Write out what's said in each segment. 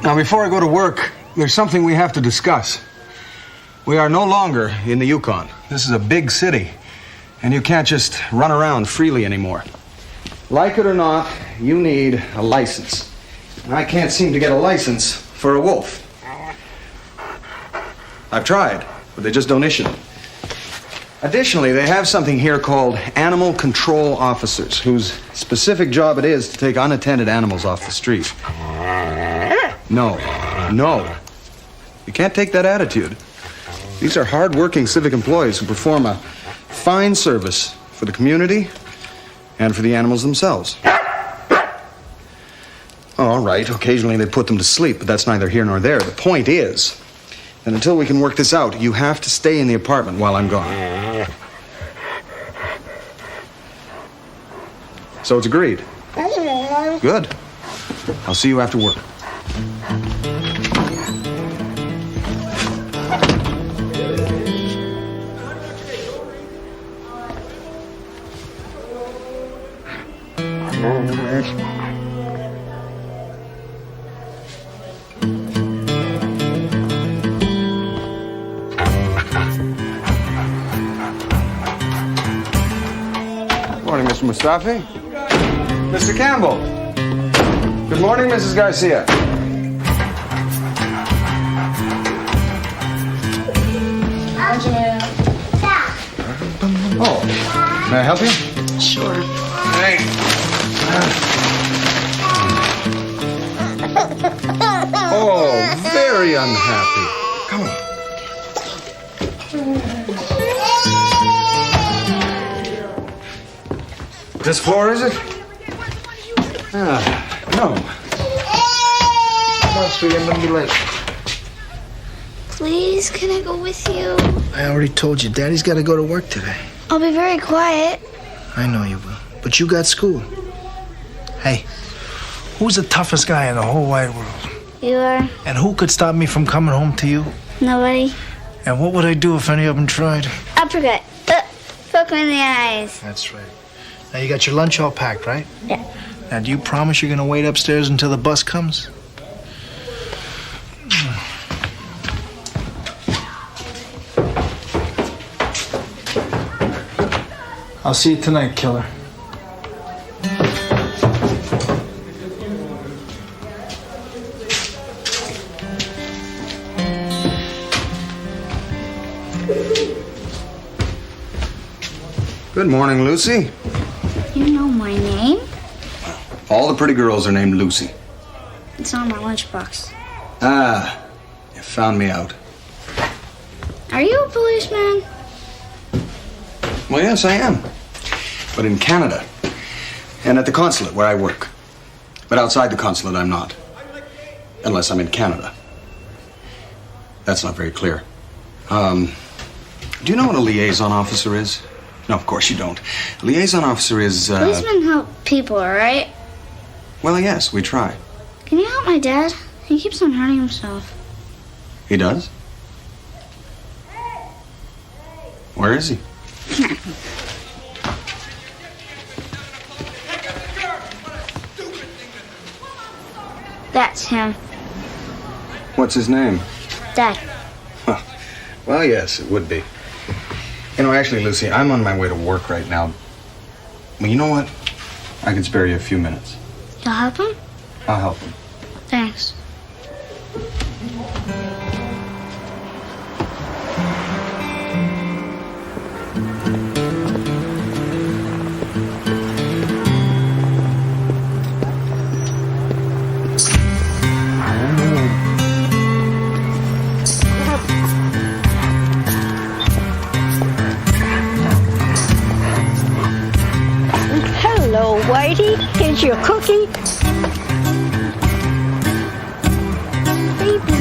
Now, before I go to work, there's something we have to discuss. We are no longer in the Yukon. This is a big city, and you can't just run around freely anymore. Like it or not, you need a license. And I can't seem to get a license for a wolf. I've tried, but they just don't issue them. Additionally, they have something here called animal control officers, whose specific job it is to take unattended animals off the street. No. You can't take that attitude. These are hard-working civic employees who perform a fine service for the community and for the animals themselves. All right, occasionally they put them to sleep, but that's neither here nor there. The point is that until we can work this out, you have to stay in the apartment while I'm gone. So it's agreed. Good. I'll see you after work. Morning, Mr. Mustafi. Mr. Campbell. Good morning, Mrs. Garcia. Oh, may I help you? Sure. Hey. Oh, very unhappy. Come on. This floor, is it? No. Come on, sweetie, I'm gonna be late. Please, can I go with you? I already told you, Daddy's got to go to work today. I'll be very quiet. I know you will, but you got school. Hey, who's the toughest guy in the whole wide world? You are? And who could stop me from coming home to you? Nobody. And what would I do if any of them tried? Uppercut. Poke me in the eyes. That's right. Now, you got your lunch all packed, right? Yeah. Now, do you promise you're going to wait upstairs until the bus comes? I'll see you tonight, killer. Good morning, Lucy. You know my name? All the pretty girls are named Lucy. It's on my lunchbox. Ah, you found me out. Are you a policeman? Well, yes, I am. But in Canada. And at the consulate where I work. But outside the consulate, I'm not. Unless I'm in Canada. That's not very clear. Do you know what a liaison officer is? No, of course you don't. A liaison officer is, Policemen help people, right? Well, yes, we try. Can you help my dad? He keeps on hurting himself. He does? Where is he? That's him. What's his name? Dad. Huh. Well, yes, it would be. You know, actually, Lucy, I'm on my way to work right now. Well, you know what? I can spare you a few minutes. You'll help him? I'll help him. Thanks. Hello, Whitey. Here's your cookie. Baby.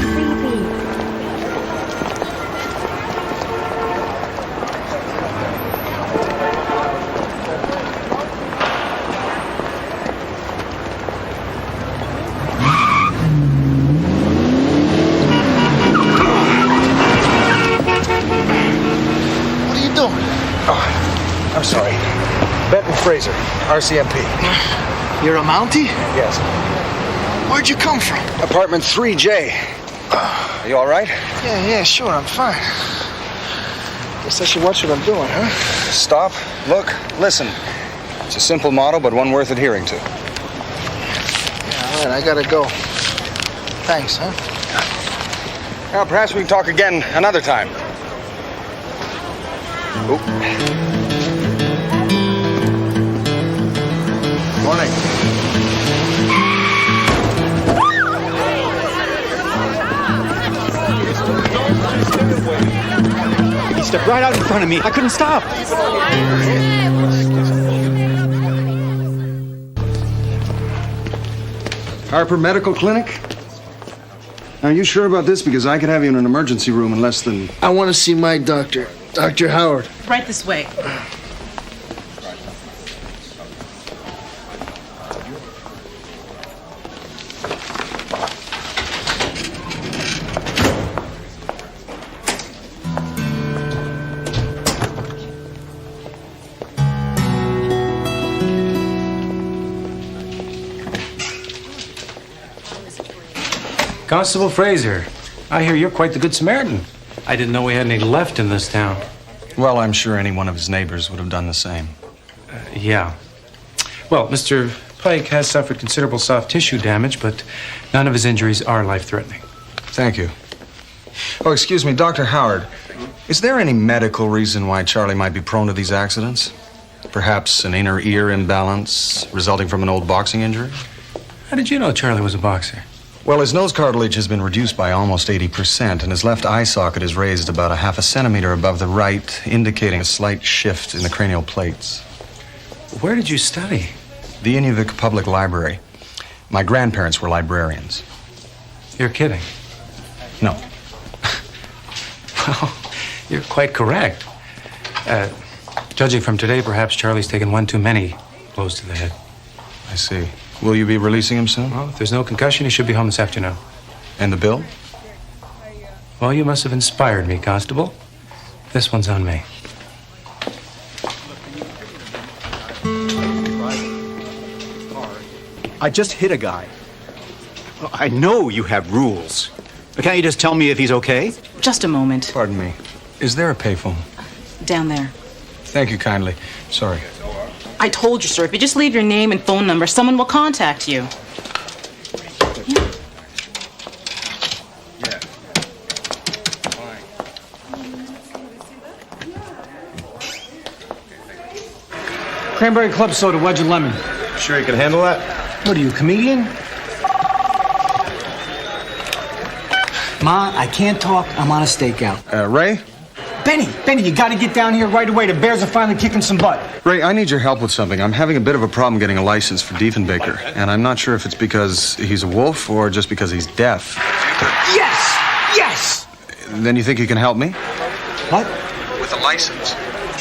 I'm sorry. Benton Fraser, RCMP. You're a Mountie? Yes. Where'd you come from? Apartment 3J. Are you all right? Yeah, sure, I'm fine. Guess I should watch what I'm doing, huh? Stop, look, listen. It's a simple motto, but one worth adhering to. Yeah, all right, I gotta go. Thanks, huh? Well, perhaps we can talk again another time. Oop. Morning. He stepped right out in front of me. I couldn't stop. Harper Medical Clinic? Are you sure about this? Because I could have you in an emergency room in less than... I want to see my doctor, Dr. Howard. Right this way. Constable Fraser, I hear you're quite the good Samaritan. I didn't know we had any left in this town. Well, I'm sure any one of his neighbors would have done the same. Yeah. Well, Mr. Pike has suffered considerable soft tissue damage, but none of his injuries are life-threatening. Thank you. Oh, excuse me, Dr. Howard. Is there any medical reason why Charlie might be prone to these accidents? Perhaps an inner ear imbalance resulting from an old boxing injury? How did you know Charlie was a boxer? Well, his nose cartilage has been reduced by almost 80%, and his left eye socket is raised about a half a centimeter above the right, indicating a slight shift in the cranial plates. Where did you study? The Inuvik Public Library. My grandparents were librarians. You're kidding. No. Well, you're quite correct. Judging from today, perhaps Charlie's taken one too many blows to the head. I see. Will you be releasing him soon? Well, if there's no concussion, he should be home this afternoon. And the bill? Well, you must have inspired me, Constable. This one's on me. I just hit a guy. I know you have rules. But can't you just tell me if he's okay? Just a moment. Pardon me. Is there a payphone? Down there. Thank you kindly. Sorry. I told you, sir, if you just leave your name and phone number, someone will contact you. Cranberry club soda, wedge and lemon. Sure you can handle that? What are you, a comedian? Ma, I can't talk. I'm on a stakeout. Ray? Benny, you gotta get down here right away. The Bears are finally kicking some butt. Ray, I need your help with something. I'm having a bit of a problem getting a license for Diefenbaker, and I'm not sure if it's because he's a wolf or just because he's deaf. Yes! Then you think you can help me? What? With a license.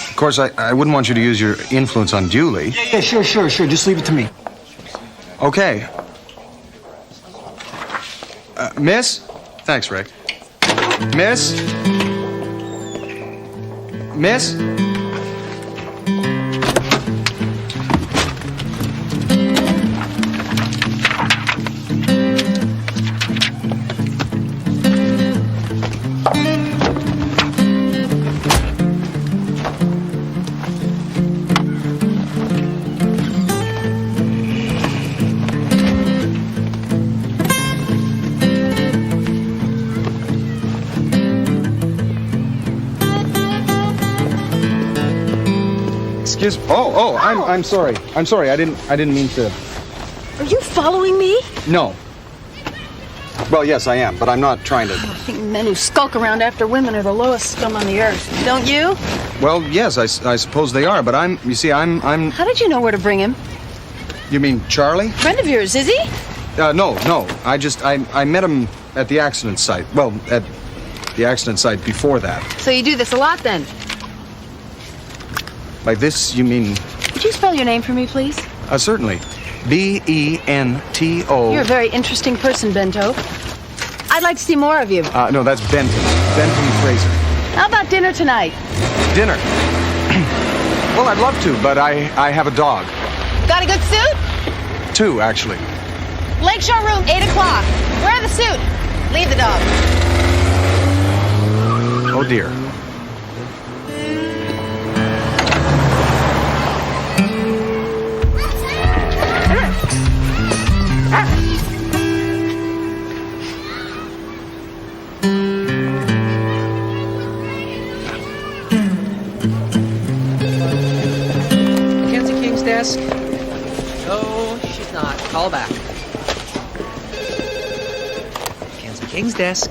Of course, I wouldn't want you to use your influence unduly. Yeah, sure. Just leave it to me. Okay. Miss? Thanks, Ray. Miss? Miss? Excuse me. Oh, I'm sorry. I'm sorry. I didn't mean to. Are you following me? No. Well, yes, I am, but I'm not trying to. I think men who skulk around after women are the lowest scum on the earth. Don't you? Well, yes, I suppose they are, but I'm. How did you know where to bring him? You mean Charlie? Friend of yours, is he? No. I met him at the accident site. Well, at the accident site before that. So you do this a lot then? By this, you mean? Would you spell your name for me, please? Certainly. B-E-N-T-O. You're a very interesting person, Bento. I'd like to see more of you. No, that's Benton. Benton Fraser. How about dinner tonight? Dinner. Well, I'd love to, but I have a dog. Got a good suit? 2, actually. Lakeshore room, 8 o'clock. Wear the suit. Leave the dog. Oh, dear. Mackenzie King's desk? No, she's not. Call back. Mackenzie King's desk.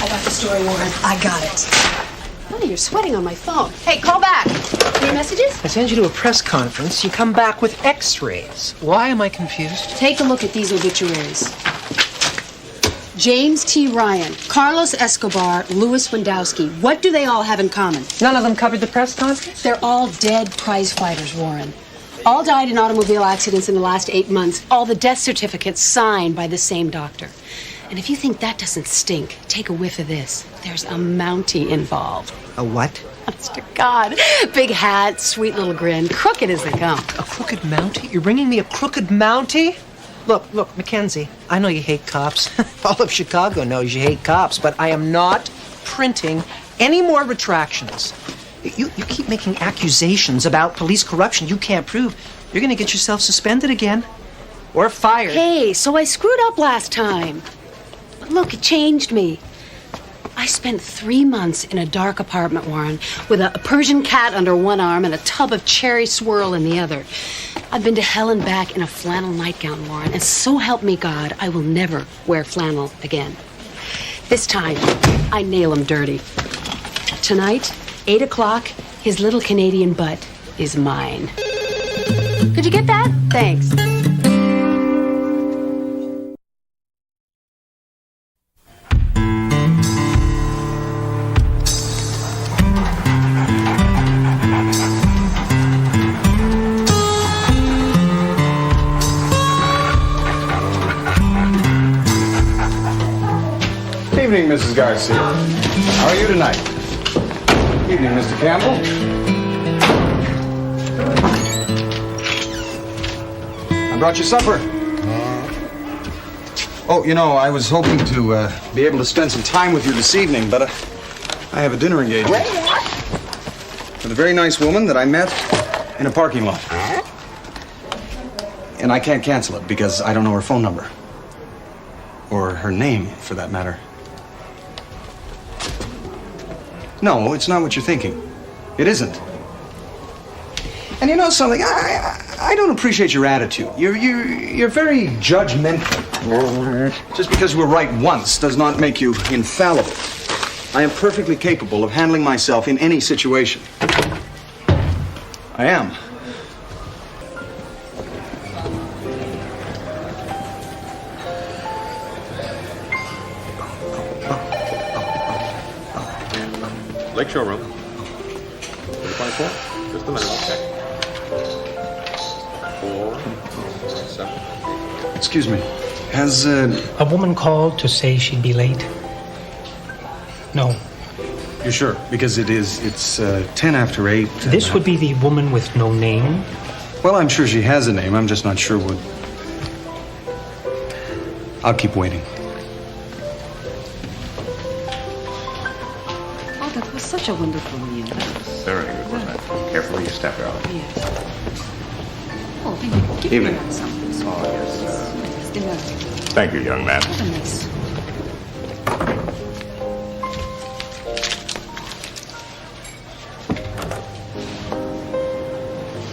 I got the story, Warren. I got it. Honey, you're sweating on my phone. Hey, call back. Any messages? I send you to a press conference. You come back with x-rays. Why am I confused? Take a look at these obituaries. James T. Ryan, Carlos Escobar, Louis Wendowski. What do they all have in common? None of them covered the press conference? They're all dead prize fighters, Warren. All died in automobile accidents in the last 8 months. All the death certificates signed by the same doctor. And if you think that doesn't stink, take a whiff of this. There's a Mountie involved. A what? Honest to God. Big hat, sweet little grin, crooked as they come. A crooked Mountie? You're bringing me a crooked Mountie? Look, Mackenzie, I know you hate cops. All of Chicago knows you hate cops, but I am not printing any more retractions. You keep making accusations about police corruption you can't prove. You're going to get yourself suspended again. Or fired. Hey, so I screwed up last time. But look, it changed me. I spent 3 months in a dark apartment, Warren, with a Persian cat under one arm and a tub of cherry swirl in the other. I've been to hell and back in a flannel nightgown, Warren, and so help me God, I will never wear flannel again. This time, I nail him dirty. Tonight, 8 o'clock, his little Canadian butt is mine. Could you get that? Thanks. Evening, Mrs. Garcia. How are you tonight? Evening, Mr. Campbell. I brought you supper. Oh, you know, I was hoping to be able to spend some time with you this evening, but I have a dinner engagement with a very nice woman that I met in a parking lot. And I can't cancel it because I don't know her phone number. Or her name, for that matter. No, it's not what you're thinking. It isn't. And you know something? I don't appreciate your attitude. You're very judgmental. Just because you were right once does not make you infallible. I am perfectly capable of handling myself in any situation. I am. Lakeshore room. 324. Just a minute, I'll check. 4, 7. Excuse me. Has a woman called to say she'd be late? No. You're sure? Because it's 10 after 8. This would be the woman with no name? Well, I'm sure she has a name. I'm just not sure what. I'll keep waiting. Oh, that was such a wonderful meal. Very good, wasn't it? Carefully you step out. Yes. Oh, thank you. Give Evening. me something. Oh, yes. Yes, dinner. Thank you, young man. What a nice.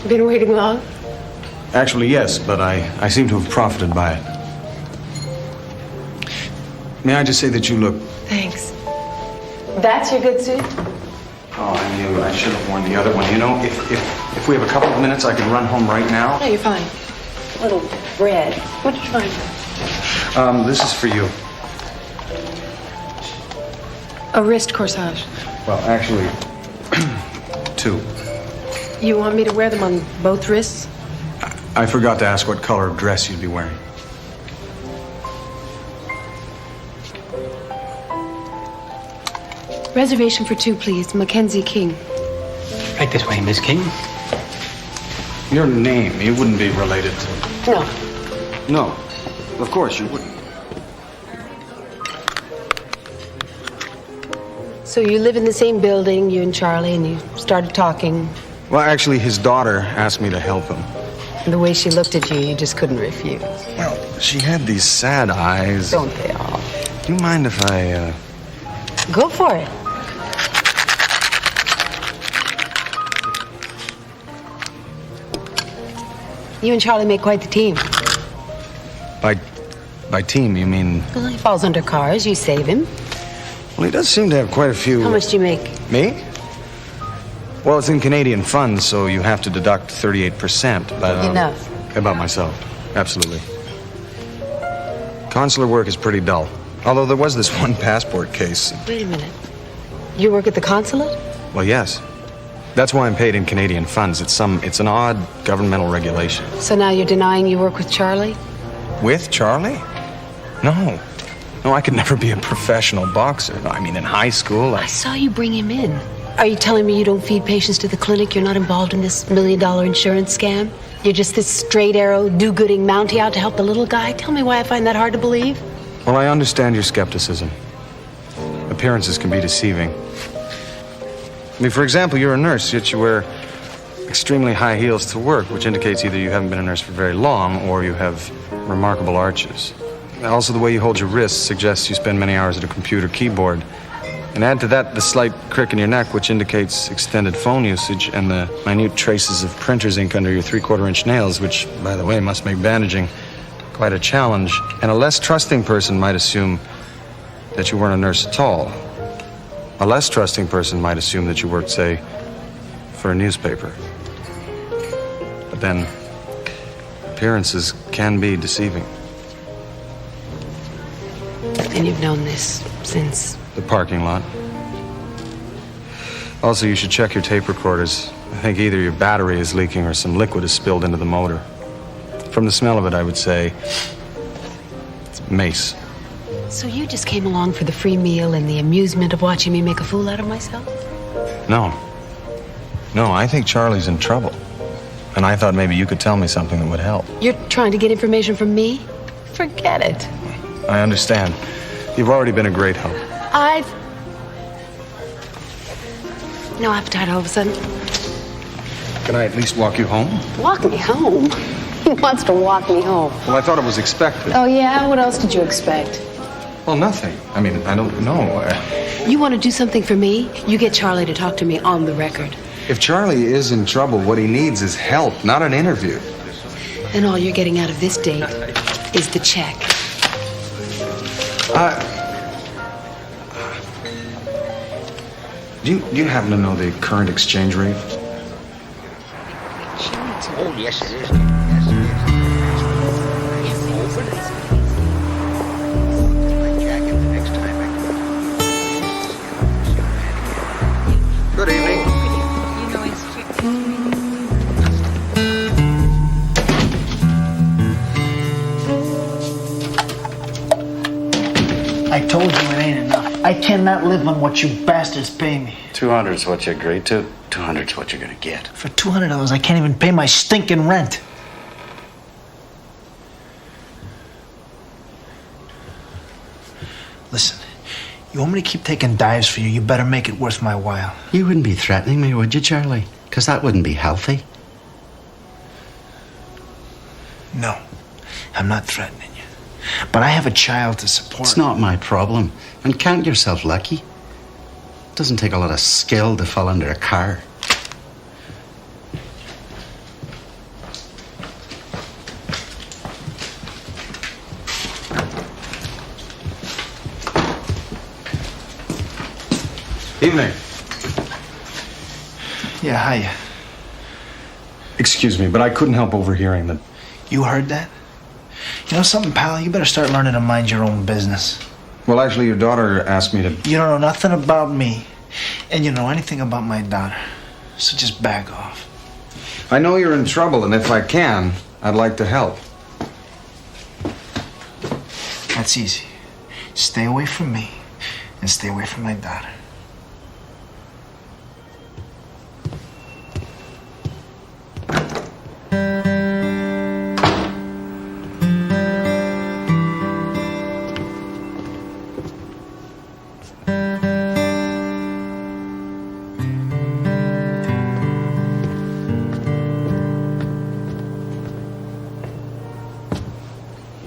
Been waiting long? Actually, yes, but I seem to have profited by it. May I just say that you look. Thanks. That's your good suit? Oh, I knew I should have worn the other one. You know, if we have a couple of minutes, I could run home right now. No, you're fine. A little bread. What did you find? This is for you. A wrist corsage. Well, actually, 2. You want me to wear them on both wrists? I forgot to ask what color of dress you'd be wearing. Reservation for 2, please. Mackenzie King. Right this way, Miss King. Your name, you wouldn't be related to... No. No, of course you wouldn't. So you live in the same building, you and Charlie, and you started talking. Well, actually, his daughter asked me to help him. And the way she looked at you, you just couldn't refuse. Well, she had these sad eyes. Don't they all? Do you mind if I, Go for it. You and Charlie make quite the team. By team, you mean... Well, he falls under cars, you save him. Well, he does seem to have quite a few... How much do you make? Me? Well, it's in Canadian funds, so you have to deduct 38%. But, Enough. About myself, absolutely. Consular work is pretty dull. Although there was this one passport case. Wait a minute. You work at the consulate? Well, yes. That's why I'm paid in Canadian funds. It's an odd governmental regulation. So now you're denying you work with Charlie? With Charlie? No. No, I could never be a professional boxer. No, I mean, in high school, I saw you bring him in. Are you telling me you don't feed patients to the clinic? You're not involved in this $1 million insurance scam? You're just this straight arrow, do-gooding Mountie out to help the little guy? Tell me why I find that hard to believe. Well, I understand your skepticism. Appearances can be deceiving. I mean, for example, you're a nurse, yet you wear extremely high heels to work, which indicates either you haven't been a nurse for very long or you have remarkable arches. Also, the way you hold your wrists suggests you spend many hours at a computer keyboard. And add to that the slight crick in your neck, which indicates extended phone usage, and the minute traces of printer's ink under your 3/4-inch nails, which, by the way, must make bandaging quite a challenge. And a less trusting person might assume that you weren't a nurse at all. A less trusting person might assume that you worked, say, for a newspaper. But then, appearances can be deceiving. And you've known this since... The parking lot. Also, you should check your tape recorders. I think either your battery is leaking or some liquid is spilled into the motor. From the smell of it, I would say it's mace. So you just came along for the free meal and the amusement of watching me make a fool out of myself? No. No, I think Charlie's in trouble. And I thought maybe you could tell me something that would help. You're trying to get information from me? Forget it. I understand. You've already been a great help. I've... no appetite all of a sudden. Can I at least walk you home? Walk me home? He wants to walk me home. Well, I thought it was expected. Oh, yeah? What else did you expect? Well, nothing. I mean, I don't know. You want to do something for me? You get Charlie to talk to me on the record. If Charlie is in trouble, what he needs is help, not an interview. And all you're getting out of this date is the check. Do you happen to know the current exchange rate? Oh, yes, it is. Yes, it is. Good evening. I told you it ain't enough. I cannot live on what you bastards pay me. 200's what you agreed to. 200's what you're gonna get. For $200, I can't even pay my stinking rent. Listen, you want me to keep taking dives for you, you better make it worth my while. You wouldn't be threatening me, would you, Charlie? Because that wouldn't be healthy. No, I'm not threatening you. But I have a child to support. It's not my problem. And count yourself lucky. It doesn't take a lot of skill to fall under a car. Evening. Yeah, hiya. Excuse me, but I couldn't help overhearing that. You heard that? You know something, pal? You better start learning to mind your own business. Well, actually, your daughter asked me to... You don't know nothing about me, and you don't know anything about my daughter. So just back off. I know you're in trouble, and if I can, I'd like to help. That's easy. Stay away from me, and stay away from my daughter.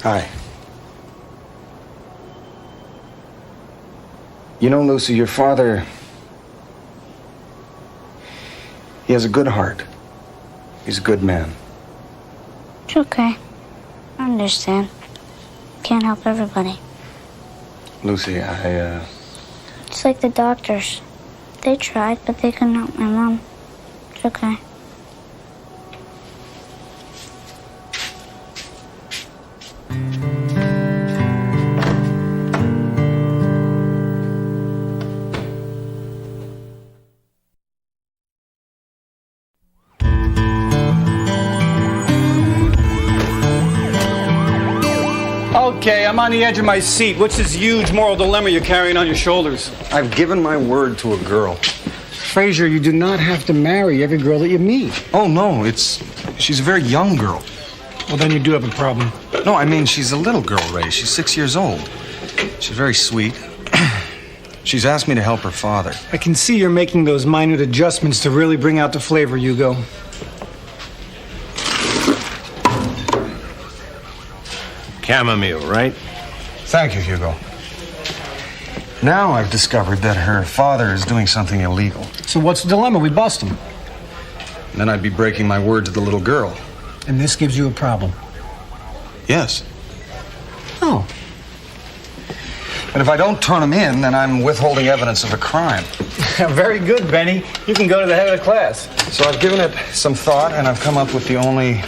Hi. You know, Lucy, your father... he has a good heart. He's a good man. It's okay. I understand. Can't help everybody. Lucy, It's like the doctors. They tried, but they couldn't help my mom. It's okay. Okay, I'm on the edge of my seat. What's this huge moral dilemma you're carrying on your shoulders? I've given my word to a girl. Fraser, you do not have to marry every girl that you meet. Oh, no, she's a very young girl. Well, then you do have a problem. No, I mean, she's a little girl, Ray. She's 6 years old. She's very sweet. She's asked me to help her father. I can see you're making those minute adjustments to really bring out the flavor, Hugo. Chamomile, right? Thank you, Hugo. Now I've discovered that her father is doing something illegal. So what's the dilemma? We bust him. And then I'd be breaking my word to the little girl. And this gives you a problem. Yes. Oh. But if I don't turn him in, then I'm withholding evidence of a crime. Very good, Benny. You can go to the head of the class. So I've given it some thought, and I've come up with the only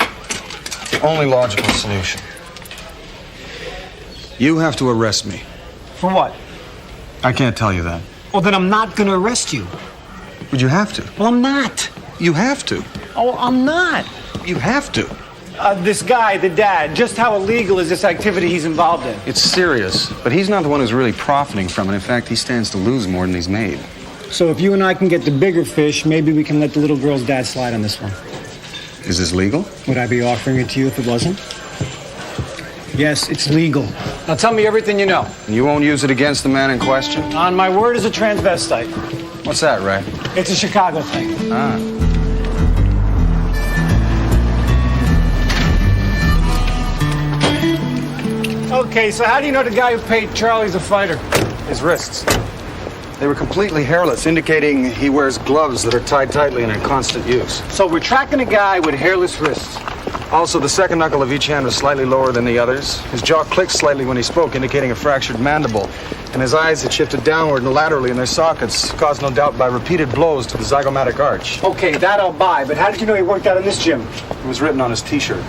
logical solution. You have to arrest me. For what? I can't tell you that. Well, then I'm not going to arrest you. But you have to. Well, I'm not. You have to. Oh, I'm not. You have to. This guy, the dad, just how illegal is this activity he's involved in? It's serious, but he's not the one who's really profiting from it. In fact, he stands to lose more than he's made. So if you and I can get the bigger fish, maybe we can let the little girl's dad slide on this one. Is this legal? Would I be offering it to you if it wasn't? Yes, it's legal. Now tell me everything you know. And you won't use it against the man in question? On my word as a transvestite. What's that, Ray? It's a Chicago thing. Ah. Okay, so how do you know the guy who paid Charlie's a fighter? His wrists. They were completely hairless, indicating he wears gloves that are tied tightly and in constant use. So we're tracking a guy with hairless wrists. Also, the second knuckle of each hand was slightly lower than the others. His jaw clicked slightly when he spoke, indicating a fractured mandible. And his eyes had shifted downward and laterally in their sockets, caused no doubt by repeated blows to the zygomatic arch. Okay, that I'll buy, but how did you know he worked out in this gym? It was written on his T-shirt.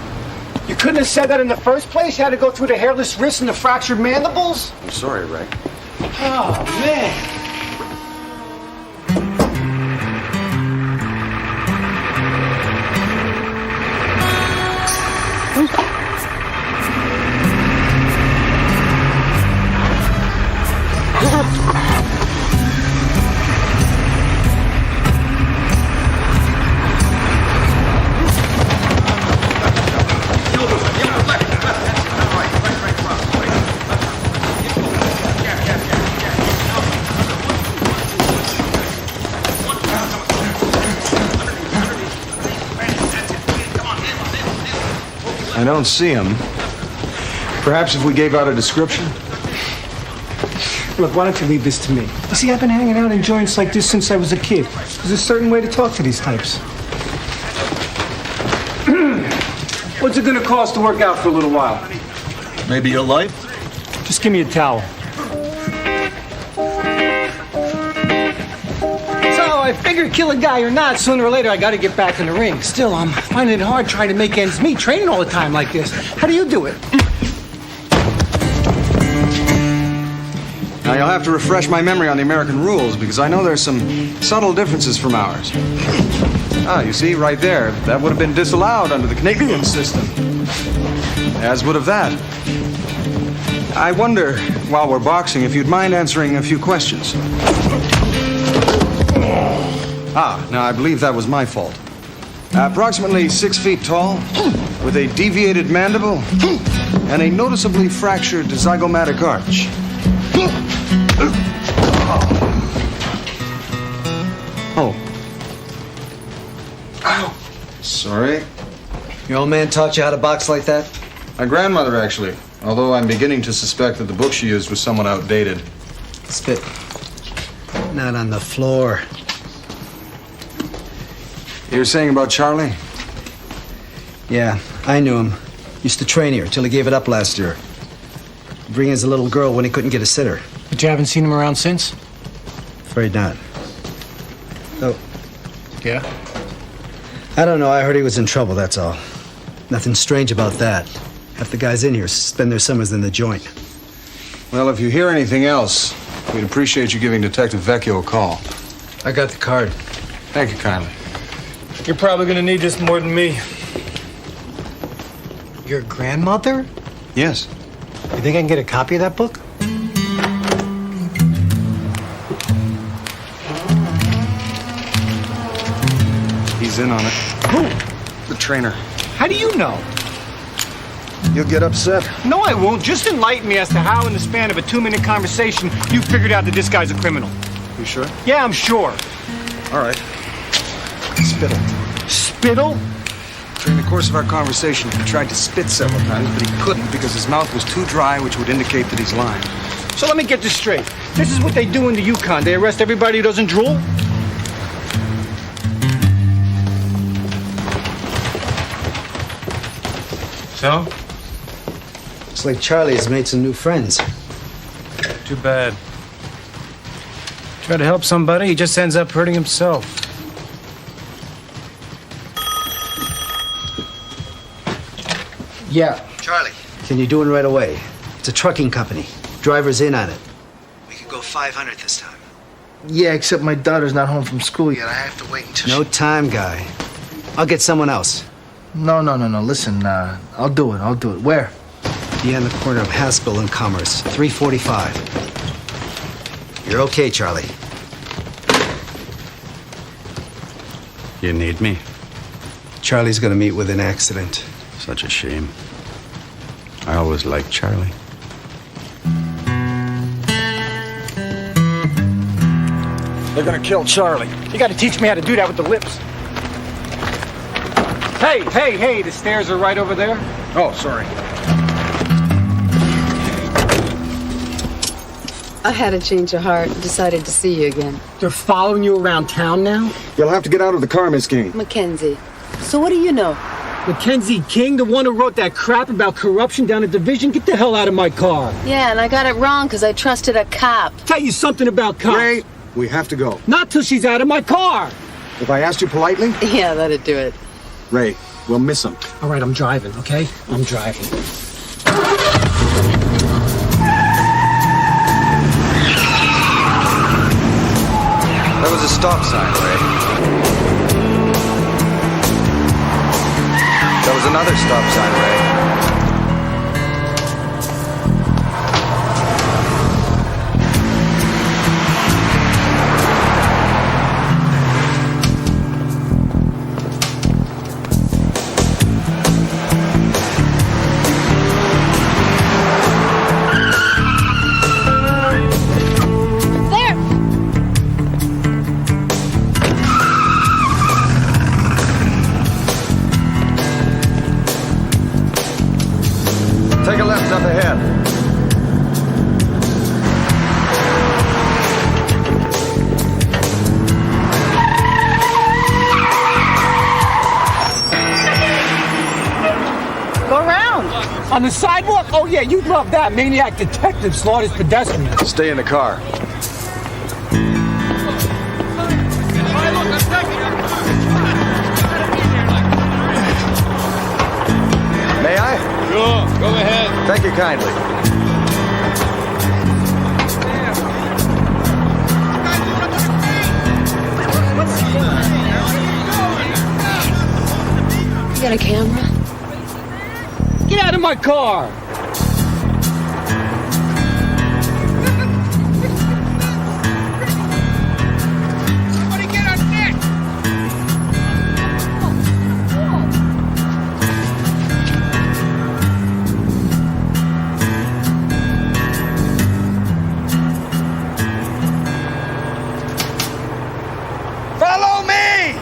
You couldn't have said that in the first place? You had to go through the hairless wrists and the fractured mandibles? I'm sorry, Ray. Oh, man. I don't see him. Perhaps if we gave out a description? Look, why don't you leave this to me? You see, I've been hanging out in joints like this since I was a kid. There's a certain way to talk to these types. What's it gonna cost to work out for a little while? Maybe your life? Just give me a towel. I figure kill a guy or not, sooner or later I gotta get back in the ring. Still, I'm finding it hard trying to make ends meet, training all the time like this. How do you do it? Now, you'll have to refresh my memory on the American rules, because I know there's some subtle differences from ours. Ah, you see, right there, that would have been disallowed under the Canadian system. As would have that. I wonder, while we're boxing, if you'd mind answering a few questions. Ah, now I believe that was my fault. Approximately 6 feet tall, with a deviated mandible, and a noticeably fractured zygomatic arch. Oh. Ow. Sorry. Your old man taught you how to box like that? My grandmother, actually. Although I'm beginning to suspect that the book she used was somewhat outdated. Spit. Not on the floor. You were saying about Charlie? Yeah, I knew him. Used to train here till he gave it up last year. Bring his little girl when he couldn't get a sitter. But you haven't seen him around since? Afraid not. Oh. Yeah? I don't know. I heard he was in trouble, that's all. Nothing strange about that. Half the guys in here spend their summers in the joint. Well, if you hear anything else, we'd appreciate you giving Detective Vecchio a call. I got the card. Thank you kindly. You're probably gonna need this more than me. Your grandmother? Yes. You think I can get a copy of that book? He's in on it. Who? The trainer. How do you know? You'll get upset. No, I won't. Just enlighten me as to how, in the span of a 2-minute conversation, you figured out that this guy's a criminal. You sure? Yeah, I'm sure. All right. Spittle. Spittle? During the course of our conversation, he tried to spit several times, but he couldn't because his mouth was too dry, which would indicate that he's lying. So let me get this straight. This is what they do in the Yukon. They arrest everybody who doesn't drool? So? Looks like Charlie's made some new friends. Too bad. Try to help somebody, he just ends up hurting himself. Yeah. Charlie. Can you do it right away? It's a trucking company. Driver's in on it. We could go 500 this time. Yeah, except my daughter's not home from school yet. I have to wait until No time, guy. I'll get someone else. No. Listen, I'll do it. Where? Be on the corner of Haskell and Commerce, 345. You're okay, Charlie. You need me? Charlie's gonna meet with an accident. Such a shame. I always liked Charlie. They're gonna kill Charlie. You gotta teach me how to do that with the lips. Hey, the stairs are right over there. Oh, sorry. I had a change of heart and decided to see you again. They're following you around town now? You'll have to get out of the car, Miss King. Mackenzie. So what do you know? Mackenzie King, the one who wrote that crap about corruption down at Division? Get the hell out of my car. Yeah, and I got it wrong because I trusted a cop. Tell you something about cops. Ray, we have to go. Not till she's out of my car. If I asked you politely? Yeah, that'd do it. Ray, we'll miss him. All right, I'm driving, okay? I'm driving. That was a stop sign, Ray. That was another stop sign, Ray. Take a left up ahead. Go around. On the sidewalk? Oh, yeah, you'd love that. Maniac detective slaughters pedestrians. Stay in the car. May I? Sure, go ahead. Thank you kindly. You got a camera? Get out of my car. Follow me!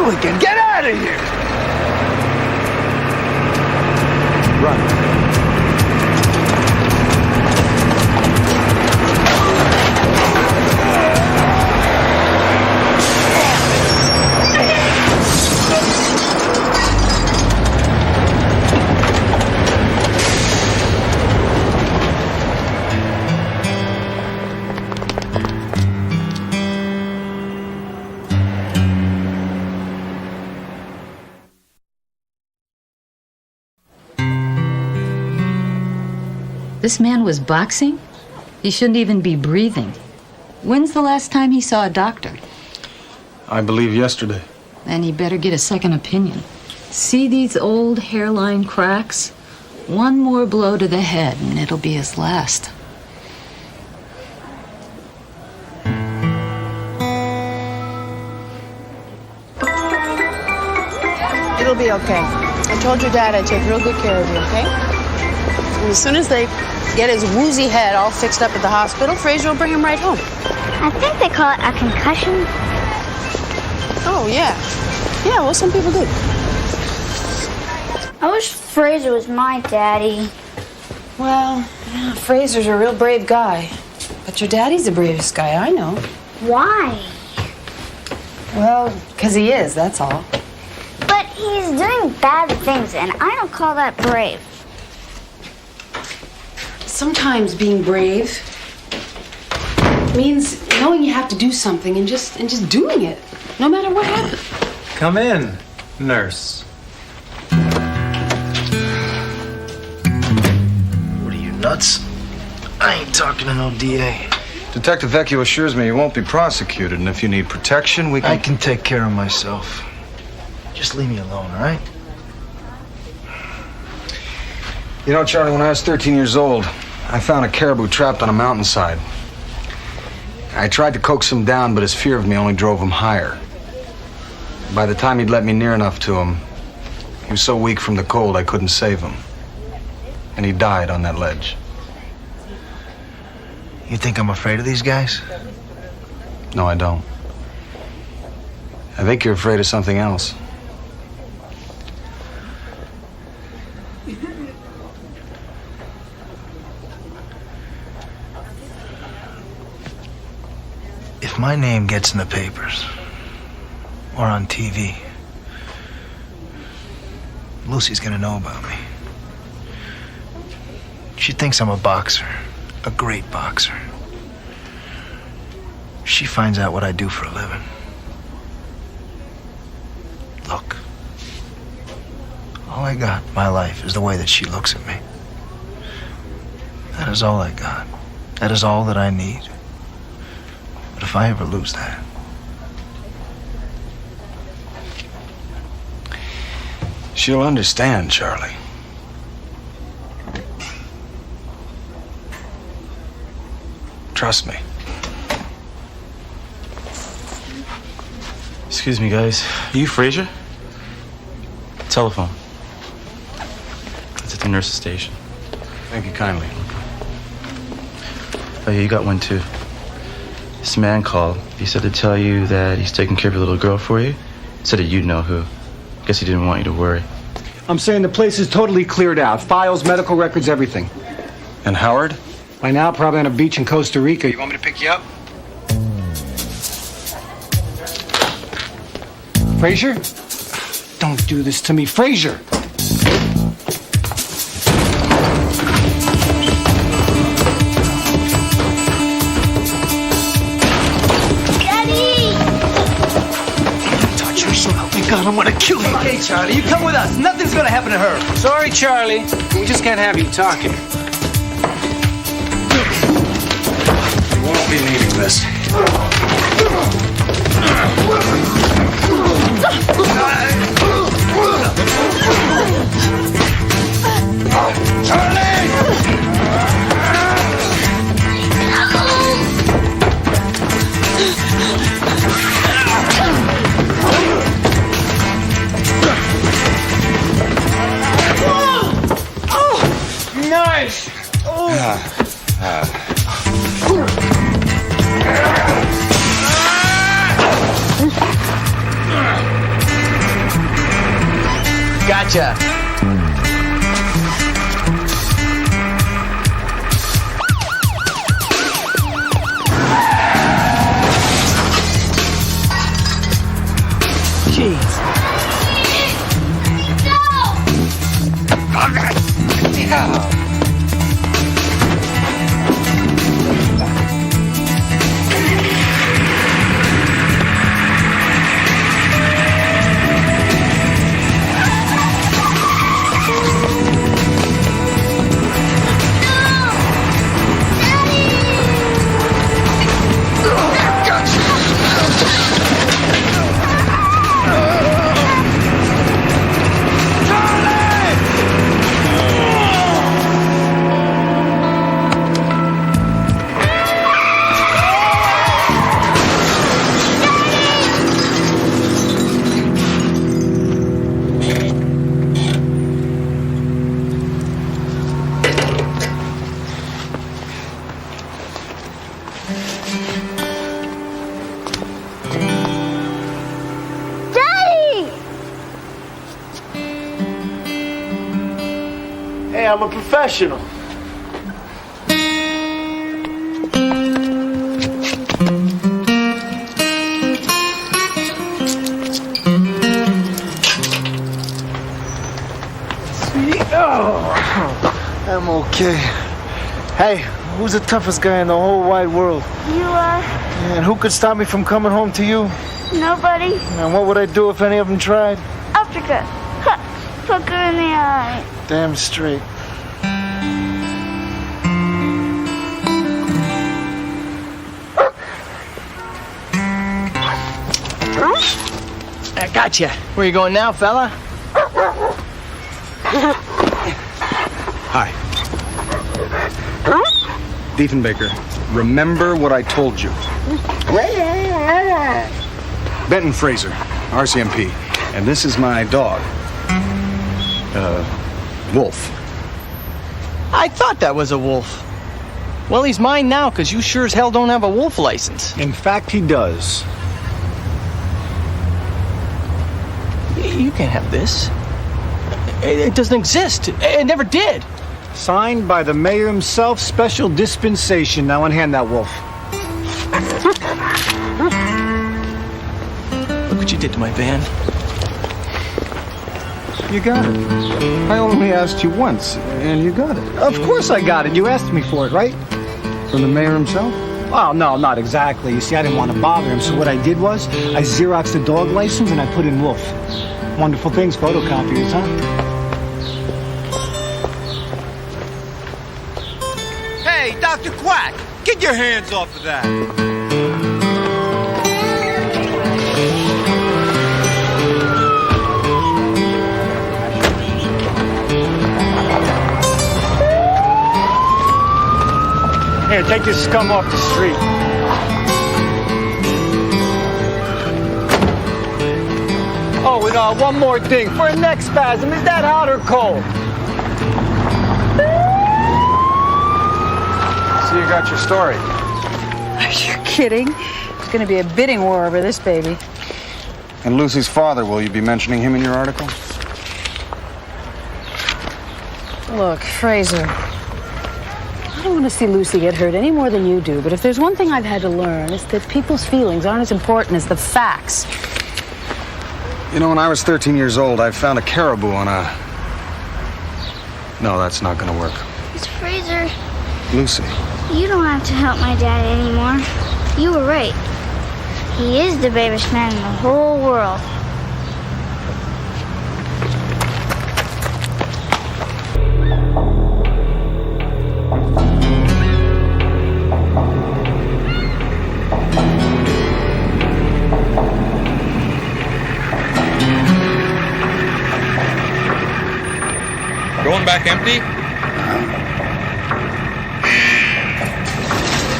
You again. Get out of here. Run. This man was boxing? He shouldn't even be breathing. When's the last time he saw a doctor? I believe yesterday. Then he better get a second opinion. See these old hairline cracks? One more blow to the head and it'll be his last. It'll be okay. I told your dad I'd take real good care of you, okay? And as soon as they get his woozy head all fixed up at the hospital, Fraser will bring him right home. I think they call it a concussion. Oh, yeah. Yeah, well, some people do. I wish Fraser was my daddy. Well, yeah, Fraser's a real brave guy. But your daddy's the bravest guy I know. Why? Well, because he is, that's all. But he's doing bad things, and I don't call that brave. Sometimes being brave means knowing you have to do something and just doing it, no matter what happens. Come in, nurse. What are you, nuts? I ain't talking to no DA. Detective Vecchio assures me you won't be prosecuted, and if you need protection, we can... I can take care of myself. Just leave me alone, all right? You know, Charlie, when I was 13 years old, I found a caribou trapped on a mountainside. I tried to coax him down, but his fear of me only drove him higher. By the time he'd let me near enough to him, he was so weak from the cold I couldn't save him. And he died on that ledge. You think I'm afraid of these guys? No, I don't. I think you're afraid of something else. If my name gets in the papers or on TV, Lucy's gonna know about me. She thinks I'm a boxer, a great boxer. She finds out what I do for a living. Look, all I got in my life is the way that she looks at me. That is all I got. That is all that I need. But if I ever lose that, she'll understand, Charlie. Trust me. Excuse me, guys. Are you Fraser? Telephone. It's at the nurse's station. Thank you kindly. Oh, yeah, you got one, too. This man called. He said to tell you that he's taking care of your little girl for you. Said that you'd know who. Guess he didn't want you to worry. I'm saying the place is totally cleared out. Files, medical records, everything. And Howard? By now, probably on a beach in Costa Rica. You want me to pick you up? Fraser? Don't do this to me, Fraser! Daddy! touch her, so help me God, I'm gonna kill you. Okay, Charlie, you come with us. Nothing's gonna happen to her. Sorry, Charlie. We just can't have you talking. You won't be needing this. Nice! Gotcha. Jeez. Yeah. Hey, I'm a professional. Oh, I'm okay. Hey, who's the toughest guy in the whole wide world? You are. And who could stop me from coming home to you? Nobody. And what would I do if any of them tried? Africa. Look her in the eye. Damn straight. I gotcha. Where you going now, fella? Hi. Diefenbaker, remember what I told you. Benton Fraser, RCMP. And this is my dog. Wolf. I thought that was a wolf. Well, he's mine now, because you sure as hell don't have a wolf license. In fact, he does. You can't have this. It doesn't exist. It never did. Signed by the mayor himself, special dispensation. Now unhand that wolf. Look what you did to my van. You got it. I only asked you once, and you got it. Of course I got it. You asked me for it, right? From the mayor himself? Oh, no, not exactly. You see, I didn't want to bother him, so what I did was I Xeroxed the dog license and I put in Wolf. Wonderful things, photocopiers, huh? Hey, Dr. Quack, get your hands off of that. Here, take this scum off the street. Oh, and one more thing. For a neck spasm, is that hot or cold? So you got your story. Are you kidding? It's going to be a bidding war over this baby. And Lucy's father, will you be mentioning him in your article? Look, Fraser, I don't want to see Lucy get hurt any more than you do, but if there's one thing I've had to learn, it's that people's feelings aren't as important as the facts. You know, when I was 13 years old, I found a caribou on a... No, that's not gonna work. Miss Fraser, Lucy. you don't have to help my dad anymore. You were right. He is the bravest man in the whole world. Going back empty?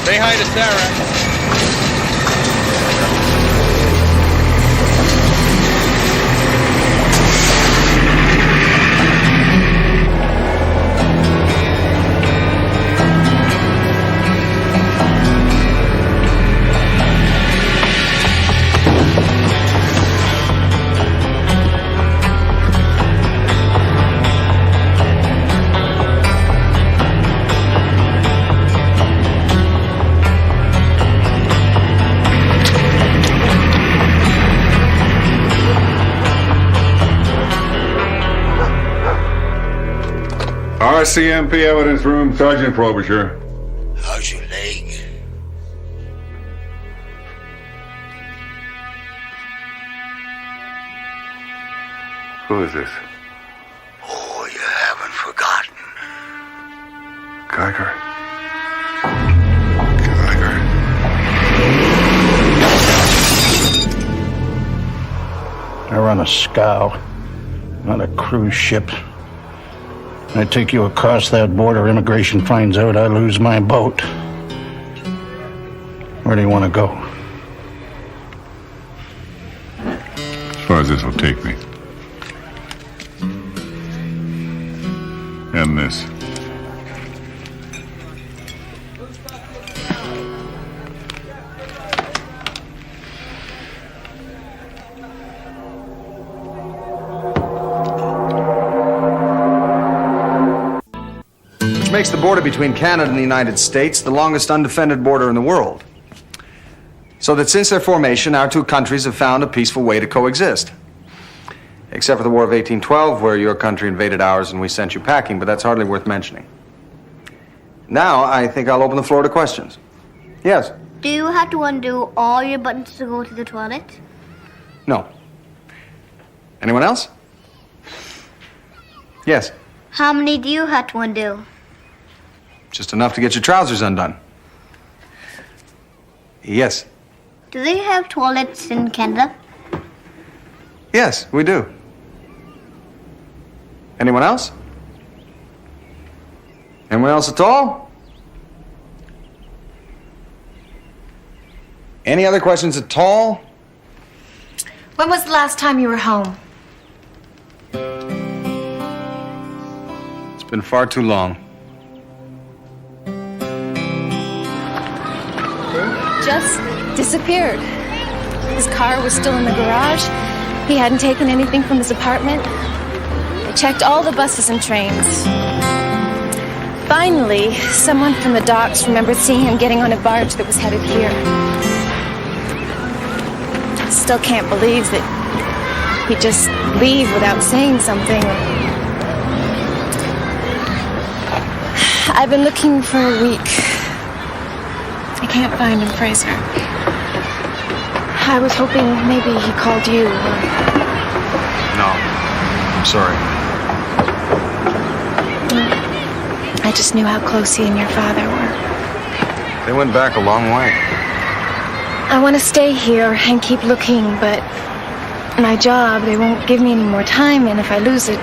Say hi to Sarah. RCMP evidence room, Sergeant Frobisher. How's your leg? Who is this? Oh, you haven't forgotten. Geiger. I run a scow, not a cruise ship. I take you across that border, immigration finds out I lose my boat. Where do you want to go? As far as this will take me. And this. Which makes the border between Canada and the United States the longest undefended border in the world. So that since their formation, our two countries have found a peaceful way to coexist. Except for the War of 1812, where your country invaded ours and we sent you packing, but that's hardly worth mentioning. Now, I think I'll open the floor to questions. Yes? Do you have to undo all your buttons to go to the toilet? No. Anyone else? Yes? How many do you have to undo? Just enough to get your trousers undone. Yes? Do they have toilets in Canada? Yes, we do. Anyone else? Anyone else at all? Any other questions at all? When was the last time you were home? It's been far too long. Just disappeared. His car was still in the garage. He hadn't taken anything from his apartment. I checked all the buses and trains. Finally, someone from the docks remembered seeing him getting on a barge that was headed here. Still can't believe that he'd just leave without saying something. I've been looking for a week. I can't find him, Fraser. I was hoping maybe he called you. No, I'm sorry. I just knew how close he and your father were. They went back a long way. I want to stay here and keep looking, but my job, they won't give me any more time, and if I lose it,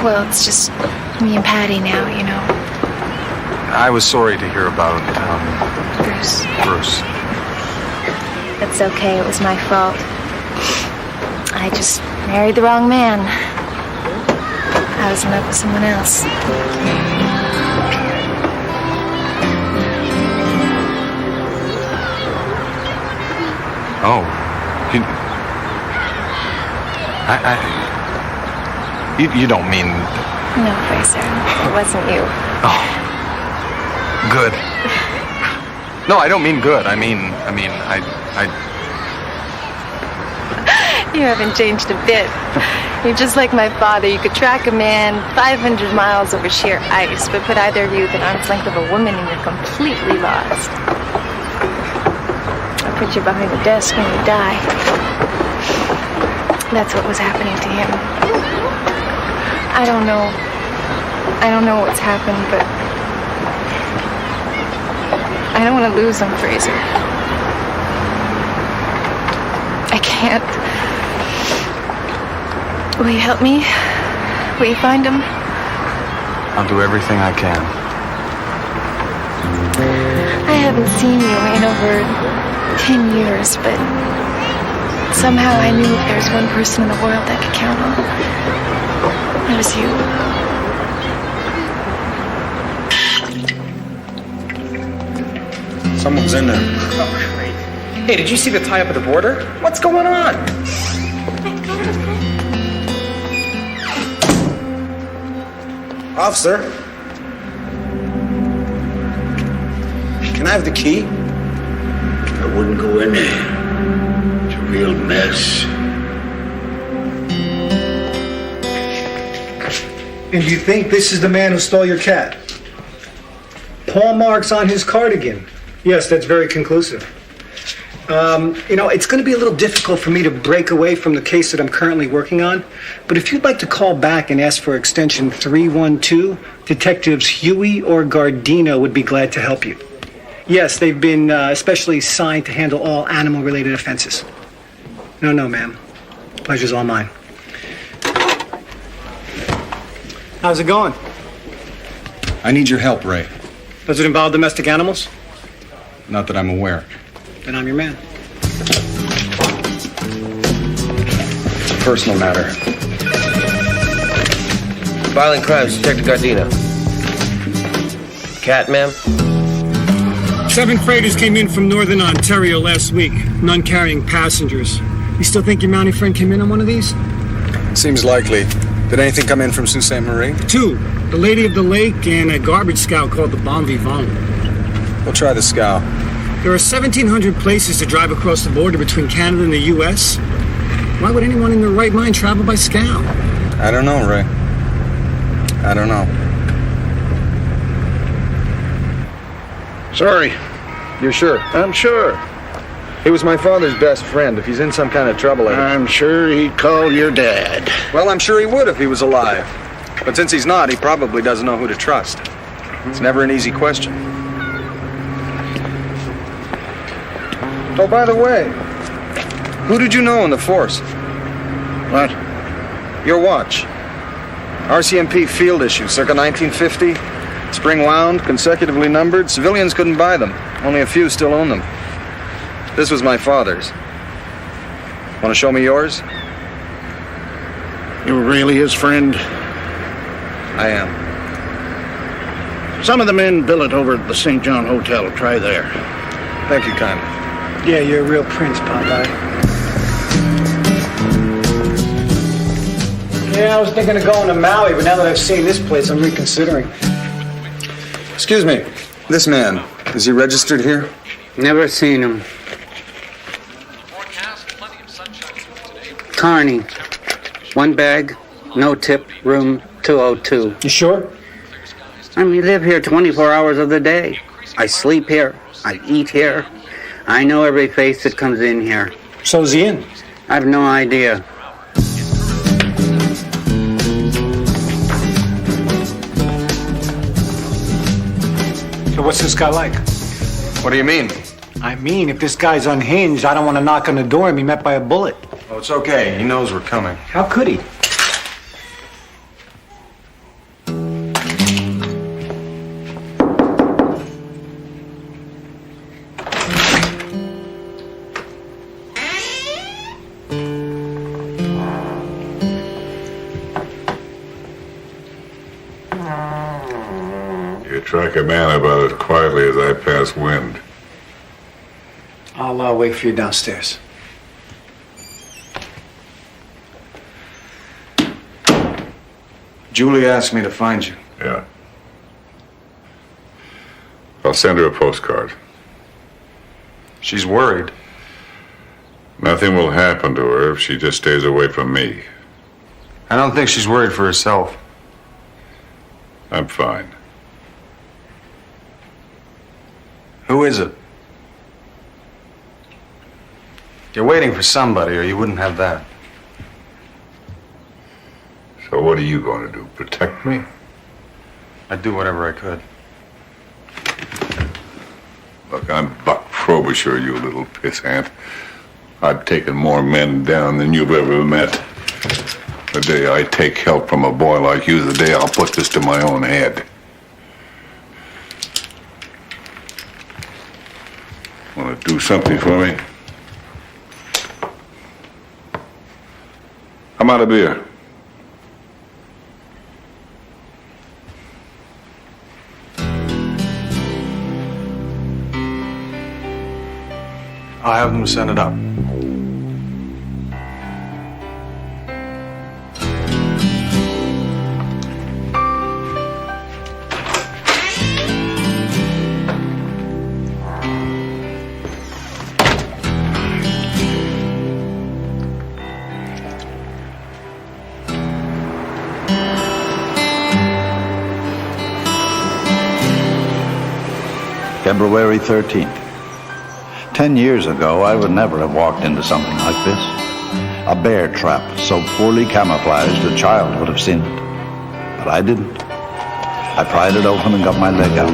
well, it's just me and Patty now, you know. I was sorry to hear about Bruce. That's okay, it was my fault. I just married the wrong man. I was in love with someone else. Oh. You don't mean... No, Fraser, it wasn't you. Oh. Good. No, I don't mean good. I mean, You haven't changed a bit. You're just like my father. You could track a man 500 miles over sheer ice, but put either of you within arm's length of a woman and you're completely lost. I'll put you behind the desk when you die. That's what was happening to him. I don't know what's happened, but I don't want to lose him, Fraser. I can't. Will you help me? Will you find him? I'll do everything I can. I haven't seen you in over 10 years, but somehow I knew if there was one person in the world I could count on, it was you. Someone's in there. Hey, did you see the tie-up at the border? What's going on? Officer. Can I have the key? I wouldn't go in there. It's a real mess. And you think this is the man who stole your cat? Paw marks on his cardigan. Yes, that's very conclusive. It's going to be a little difficult for me to break away from the case that I'm currently working on, but if you'd like to call back and ask for extension 312, Detectives Huey or Gardino would be glad to help you. Yes, they've been especially assigned to handle all animal-related offenses. No, ma'am. Pleasure's all mine. How's it going? I need your help, Ray. Does it involve domestic animals? Not that I'm aware. Then I'm your man. It's a personal matter. Violent crimes, Detective Gardino. Cat, ma'am? 7 freighters came in from northern Ontario last week, none carrying passengers. You still think your Mountie friend came in on one of these? Seems likely. Did anything come in from Sault Ste. Marie? 2, the Lady of the Lake and a garbage scow called the Bon Vivant. We'll try the scow. There are 1,700 places to drive across the border between Canada and the U.S. Why would anyone in their right mind travel by scow? I don't know, Ray. I don't know. Sorry. You're sure? I'm sure. He was my father's best friend. If he's in some kind of trouble, I'm sure he'd call your dad. Well, I'm sure he would if he was alive. But since he's not, he probably doesn't know who to trust. It's never an easy question. Oh, by the way, who did you know in the force? What? Your watch. RCMP field issue, circa 1950. Spring wound, consecutively numbered. Civilians couldn't buy them. Only a few still own them. This was my father's. Want to show me yours? You were really his friend? I am. Some of the men billet over at the St. John Hotel. Try there. Thank you kindly. Yeah, you're a real prince, Popeye. Yeah, I was thinking of going to Maui, but now that I've seen this place, I'm reconsidering. Excuse me. This man, is he registered here? Never seen him. Carney. 1 bag, no tip, room 202. You sure? I live here 24 hours of the day. I sleep here. I eat here. I know every face that comes in here. So's he in? I've no idea. So what's this guy like? What do you mean? I mean, if this guy's unhinged, I don't want to knock on the door and be met by a bullet. Oh, it's okay. He knows we're coming. How could he? You track a man about as quietly as I pass wind. I'll wait for you downstairs. Julie asked me to find you. Yeah. I'll send her a postcard. She's worried. Nothing will happen to her if she just stays away from me. I don't think she's worried for herself. I'm fine. Who is it? You're waiting for somebody, or you wouldn't have that. So what are you going to do? Protect me? I'd do whatever I could. Look, I'm Buck Frobisher, you little pissant. I've taken more men down than you've ever met. The day I take help from a boy like you, the day I'll put this to my own head. Want to do something for me? I'm out of beer. I'll have them send it up. February 13th. 10 years ago, I would never have walked into something like this. A bear trap so poorly camouflaged a child would have seen it. But I didn't. I pried it open and got my leg out.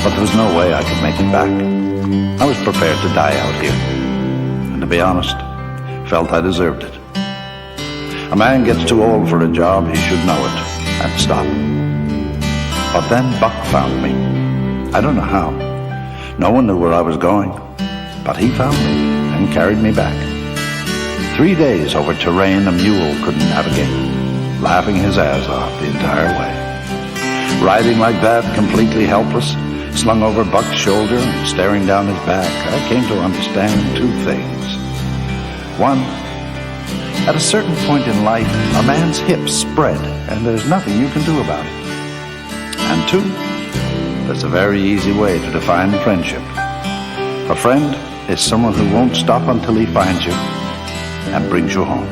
But there was no way I could make it back. I was prepared to die out here. And to be honest, felt I deserved it. A man gets too old for a job, he should know it and stop. But then Buck found me. I don't know how. No one knew where I was going. But he found me and carried me back. 3 days over terrain a mule couldn't navigate, laughing his ass off the entire way. Riding like that, completely helpless, slung over Buck's shoulder and staring down his back, I came to understand two things. One, at a certain point in life, a man's hips spread, and there's nothing you can do about it. And two, there's a very easy way to define friendship. A friend is someone who won't stop until he finds you and brings you home.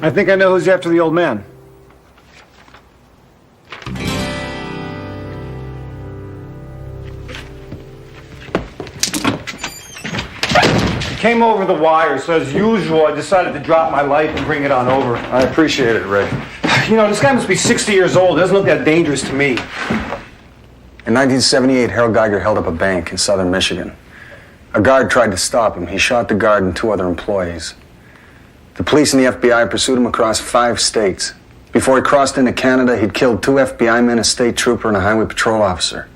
I think I know who's after the old man. Came over the wire, so as usual, I decided to drop my life and bring it on over. I appreciate it, Ray. You know, this guy must be 60 years old. It doesn't look that dangerous to me. In 1978, Harold Geiger held up a bank in southern Michigan. A guard tried to stop him. He shot the guard and 2 other employees. The police and the FBI pursued him across 5 states. Before he crossed into Canada, he'd killed 2 FBI men, a state trooper, and a highway patrol officer.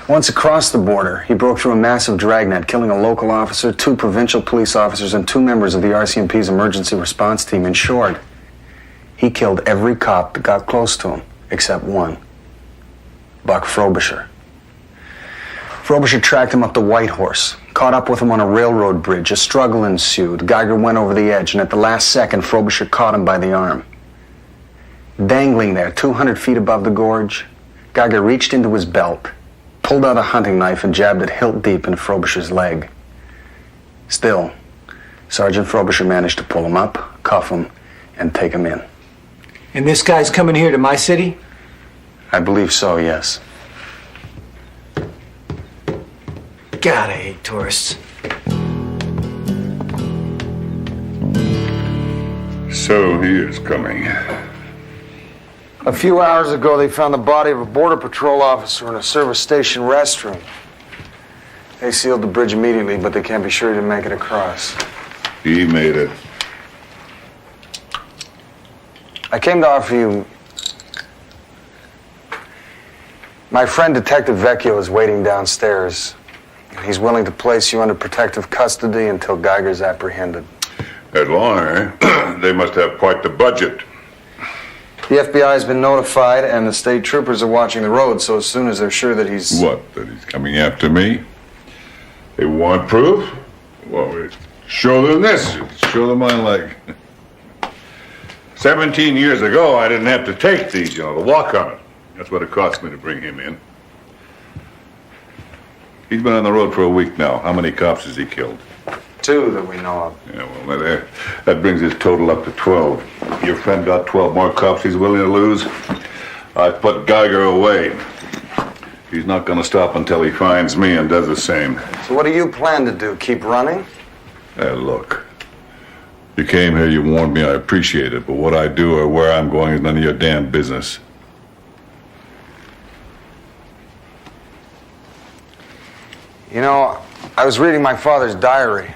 Once across the border, he broke through a massive dragnet, killing a local officer, 2 provincial police officers, and 2 members of the RCMP's emergency response team. In short, he killed every cop that got close to him, except one, Buck Frobisher. Frobisher tracked him up to Whitehorse, caught up with him on a railroad bridge. A struggle ensued. Geiger went over the edge, and at the last second, Frobisher caught him by the arm. Dangling there, 200 feet above the gorge, Geiger reached into his belt, pulled out a hunting knife, and jabbed it hilt deep in Frobisher's leg. Still, Sergeant Frobisher managed to pull him up, cuff him, and take him in. And this guy's coming here to my city? I believe so, yes. God, I hate tourists. So he is coming. A few hours ago, they found the body of a Border Patrol officer in a service station restroom. They sealed the bridge immediately, but they can't be sure he didn't make it across. He made it. I came to offer you... My friend Detective Vecchio is waiting downstairs. He's willing to place you under protective custody until Geiger's apprehended. That long, eh? They must have quite the budget. The FBI has been notified, and the state troopers are watching the road, so as soon as they're sure that he's... What, that he's coming after me? They want proof? Well, show them this. Show them my leg. 17 years ago, I didn't have to take these, to walk on it. That's what it cost me to bring him in. He's been on the road for a week now. How many cops has he killed? 2 that we know of. Yeah, well, that brings his total up to 12. Your friend got 12 more cops he's willing to lose. I put Geiger away. He's not going to stop until he finds me and does the same. So what do you plan to do? Keep running? Look. You came here, you warned me, I appreciate it. But what I do or where I'm going is none of your damn business. You know, I was reading my father's diary.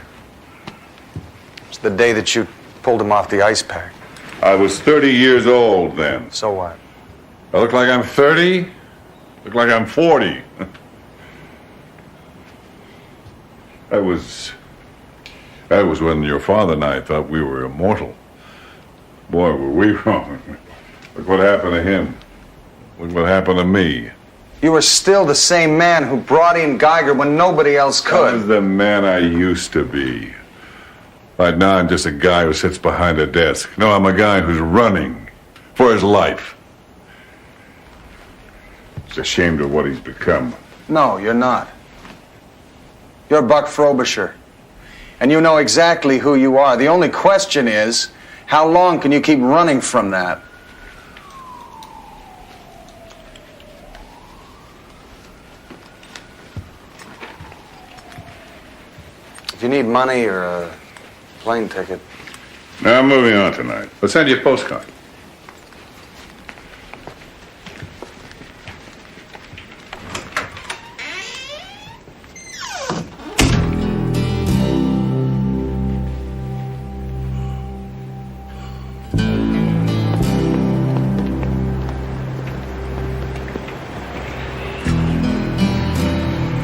It's the day that you pulled him off the ice pack. I was 30 years old then. So what? I look like I'm 30? Look like I'm 40. That was when your father and I thought we were immortal. Boy, were we wrong. Look what happened to him. Look what happened to me. You were still the same man who brought in Geiger when nobody else could. I was the man I used to be. Right now, I'm just a guy who sits behind a desk. No, I'm a guy who's running for his life. He's ashamed of what he's become. No, you're not. You're Buck Frobisher. And you know exactly who you are. The only question is, how long can you keep running from that? If you need money or a plane ticket. Now, I'm moving on tonight. I'll send you a postcard.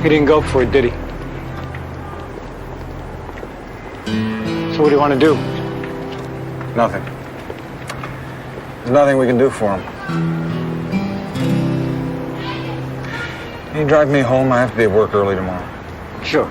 He didn't go for it, did he? So what do you want to do? Nothing. There's nothing we can do for him. Can you drive me home? I have to be at work early tomorrow. Sure.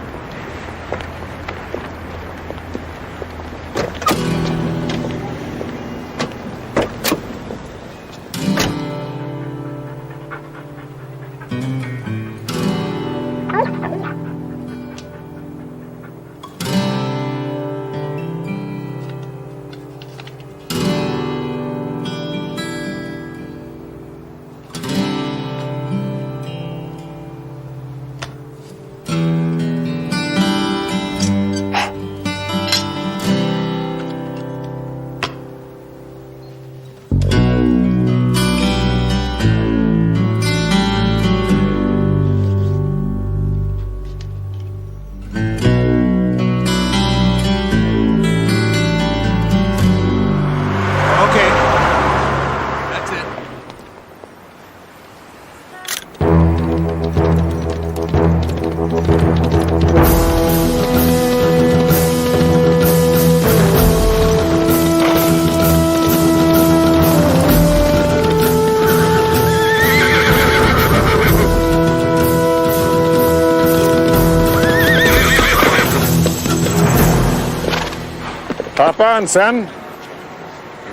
Hop on, son.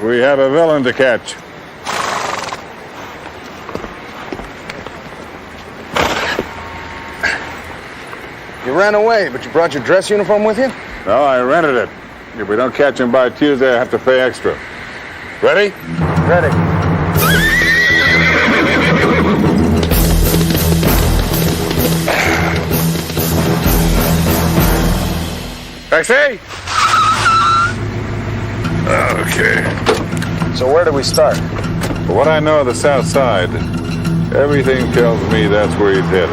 We have a villain to catch. You ran away, but you brought your dress uniform with you? No, I rented it. If we don't catch him by Tuesday, I have to pay extra. Ready? Ready. Taxi! Okay. So where do we start? For what I know of the South Side, everything tells me that's where he's headed.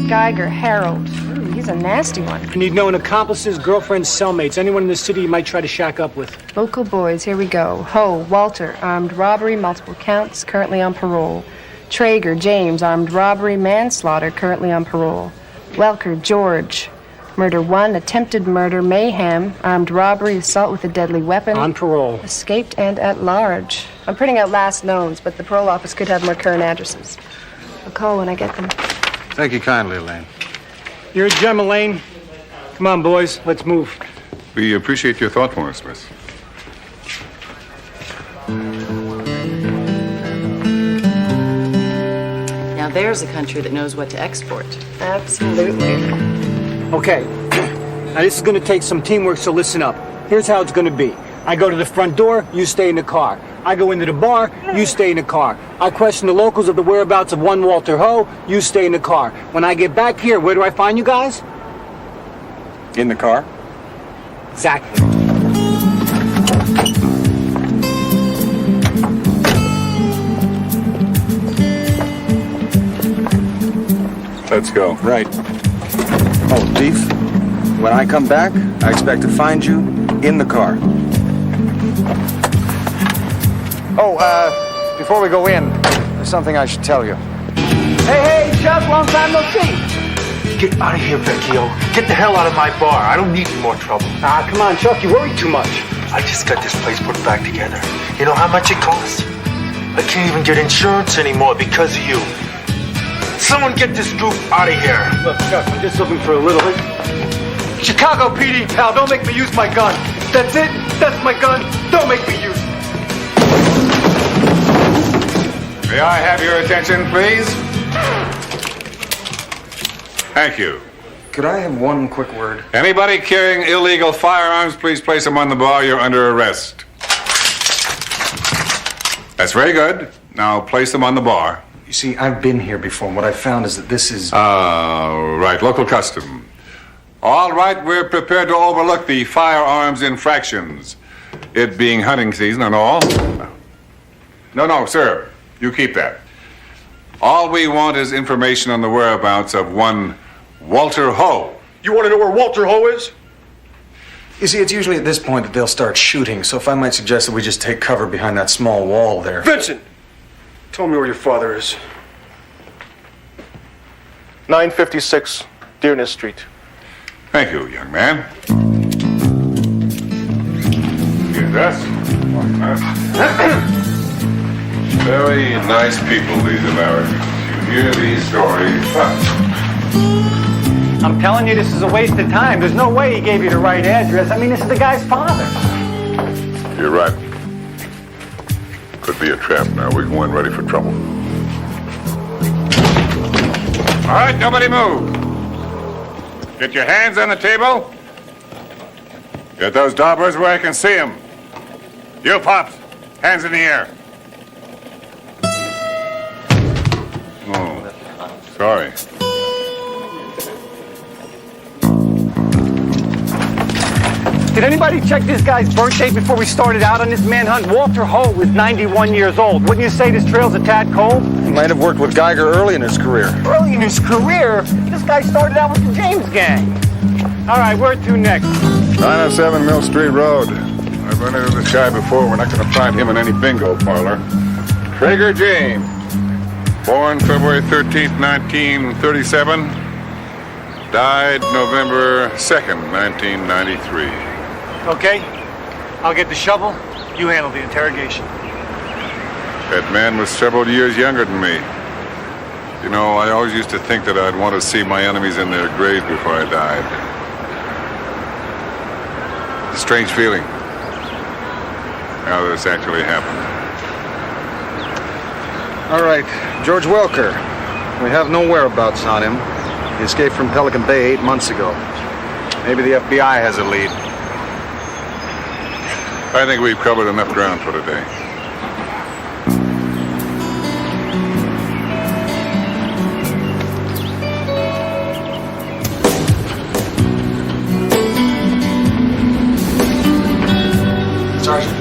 Geiger, Harold. Ooh, he's a nasty one. You need known accomplices, girlfriends, cellmates, anyone in the city you might try to shack up with. Local boys, here we go. Ho, Walter, armed robbery, multiple counts, currently on parole. Traeger, James, armed robbery, manslaughter, currently on parole. Welker, George, murder 1, attempted murder, mayhem, armed robbery, assault with a deadly weapon. On parole. Escaped and at large. I'm printing out last knowns, but the parole office could have more current addresses. I'll call when I get them. Thank you kindly, Elaine. You're a gem, Elaine. Come on, boys, let's move. We appreciate your thoughtfulness, miss. Now there's a country that knows what to export. Absolutely. Okay. Now, this is going to take some teamwork, so listen up. Here's how it's going to be. I go to the front door, you stay in the car. I go into the bar, you stay in the car. I question the locals of the whereabouts of one Walter Ho, you stay in the car. When I get back here, where do I find you guys? In the car? Exactly. Let's go. Right. Oh, Dief, when I come back, I expect to find you in the car. Oh, before we go in, there's something I should tell you. Hey, Chuck, long time no see. Get out of here, Vecchio. Get the hell out of my bar. I don't need any more trouble. Ah, come on, Chuck, you worry too much. I just got this place put back together. You know how much it costs? I can't even get insurance anymore because of you. Someone get this group out of here. Look, Chuck, I'm just looking for a little bit. Chicago PD, pal, don't make me use my gun. That's it. That's my gun. Don't make me use it. May I have your attention, please? Thank you. Could I have one quick word? Anybody carrying illegal firearms, please place them on the bar. You're under arrest. That's very good. Now place them on the bar. You see, I've been here before, and what I found is that this is... Right, local custom. All right, we're prepared to overlook the firearms infractions. It being hunting season and all. No, sir. You keep that. All we want is information on the whereabouts of one Walter Ho. You want to know where Walter Ho is? You see, it's usually at this point that they'll start shooting, so if I might suggest that we just take cover behind that small wall there. Vincent! Tell me where your father is. 956 Dearness Street. Thank you, young man. Here's us. Very nice people, these Americans. You hear these stories. I'm telling you, this is a waste of time. There's no way he gave you the right address. I mean, this is the guy's father. You're right. Could be a trap now. We're going ready for trouble. All right, nobody move. Get your hands on the table. Get those daubers where I can see them. You, Pops. Hands in the air. Oh, sorry. Did anybody check this guy's birth date before we started out on this manhunt? Walter Ho was 91 years old. Wouldn't you say this trail's a tad cold? He might have worked with Geiger early in his career. Early in his career? This guy started out with the James Gang. All right, where to next? 907 Mill Street Road. I've run into this guy before. We're not going to find him in any bingo parlor. Traeger James. Born February 13th, 1937. Died November 2nd, 1993. Okay, I'll get the shovel. You handle the interrogation. That man was several years younger than me. You know, I always used to think that I'd want to see my enemies in their graves before I died. It's a strange feeling. Now that it's actually happened. All right, George Welker. We have no whereabouts on him. He escaped from Pelican Bay 8 months ago. Maybe the FBI has a lead. I think we've covered enough ground for today. Sergeant.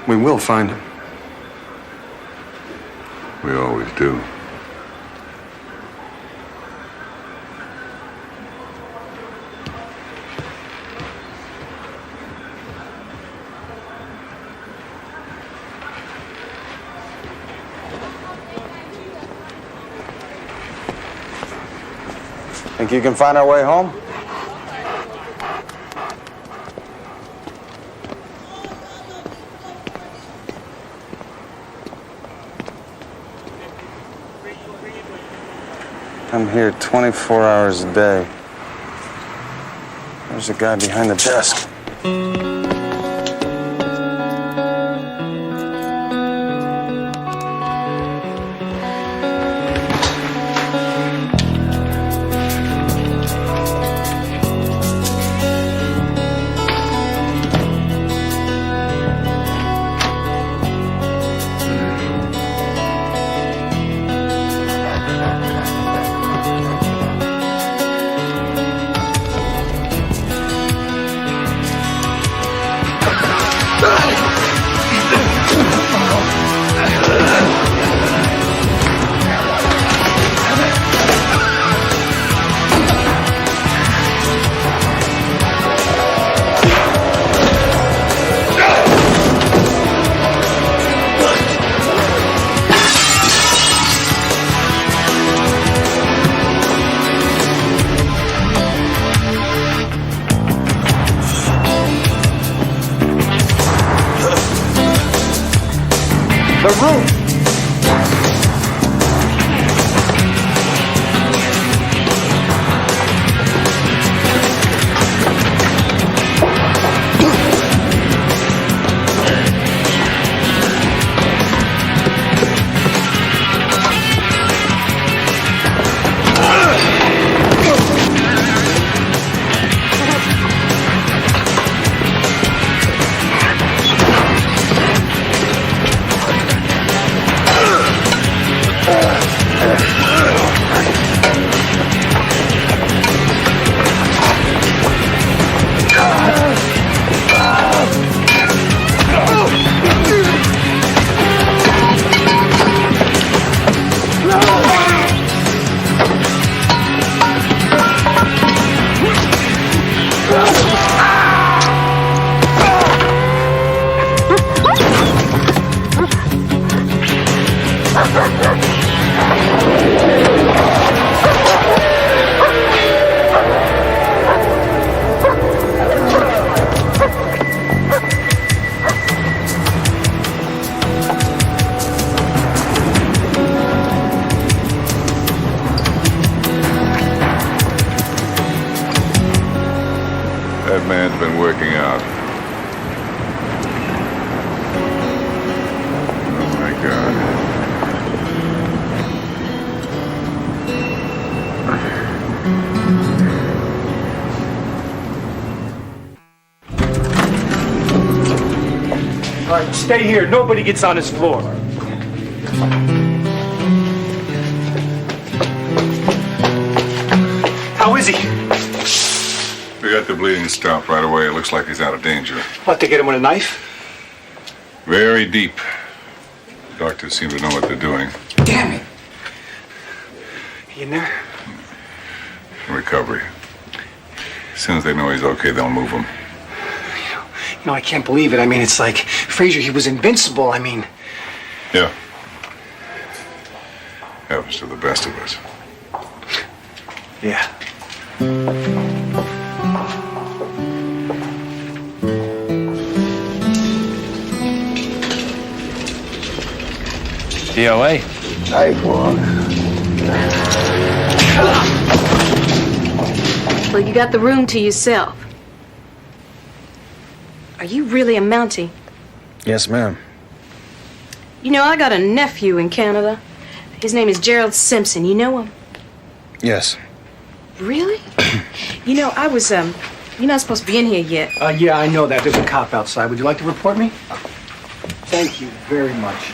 We will find him. We always do. Think you can find our way home? I'm here 24 hours a day. There's a guy behind the desk. The roof! stay here. Nobody gets on this floor. How is he? We got the bleeding stopped right away. It looks like he's out of danger. What, they get him with a knife? Very deep. Doctors seem to know what they're doing. Damn it. He in there? Recovery. As soon as they know he's okay, they'll move him. You know, I can't believe it. I mean, it's like Frazier, he was invincible. I mean... Yeah. Happens to the best of us. Yeah. DOA. Nice one. Well, you got the room to yourself. Are you really a Mountie? Yes, ma'am. You know, I got a nephew in Canada. His name is Gerald Simpson. You know him? Yes. Really? You know, I was, you're not supposed to be in here yet. Yeah, I know that. There's a cop outside. Would you like to report me? Thank you very much.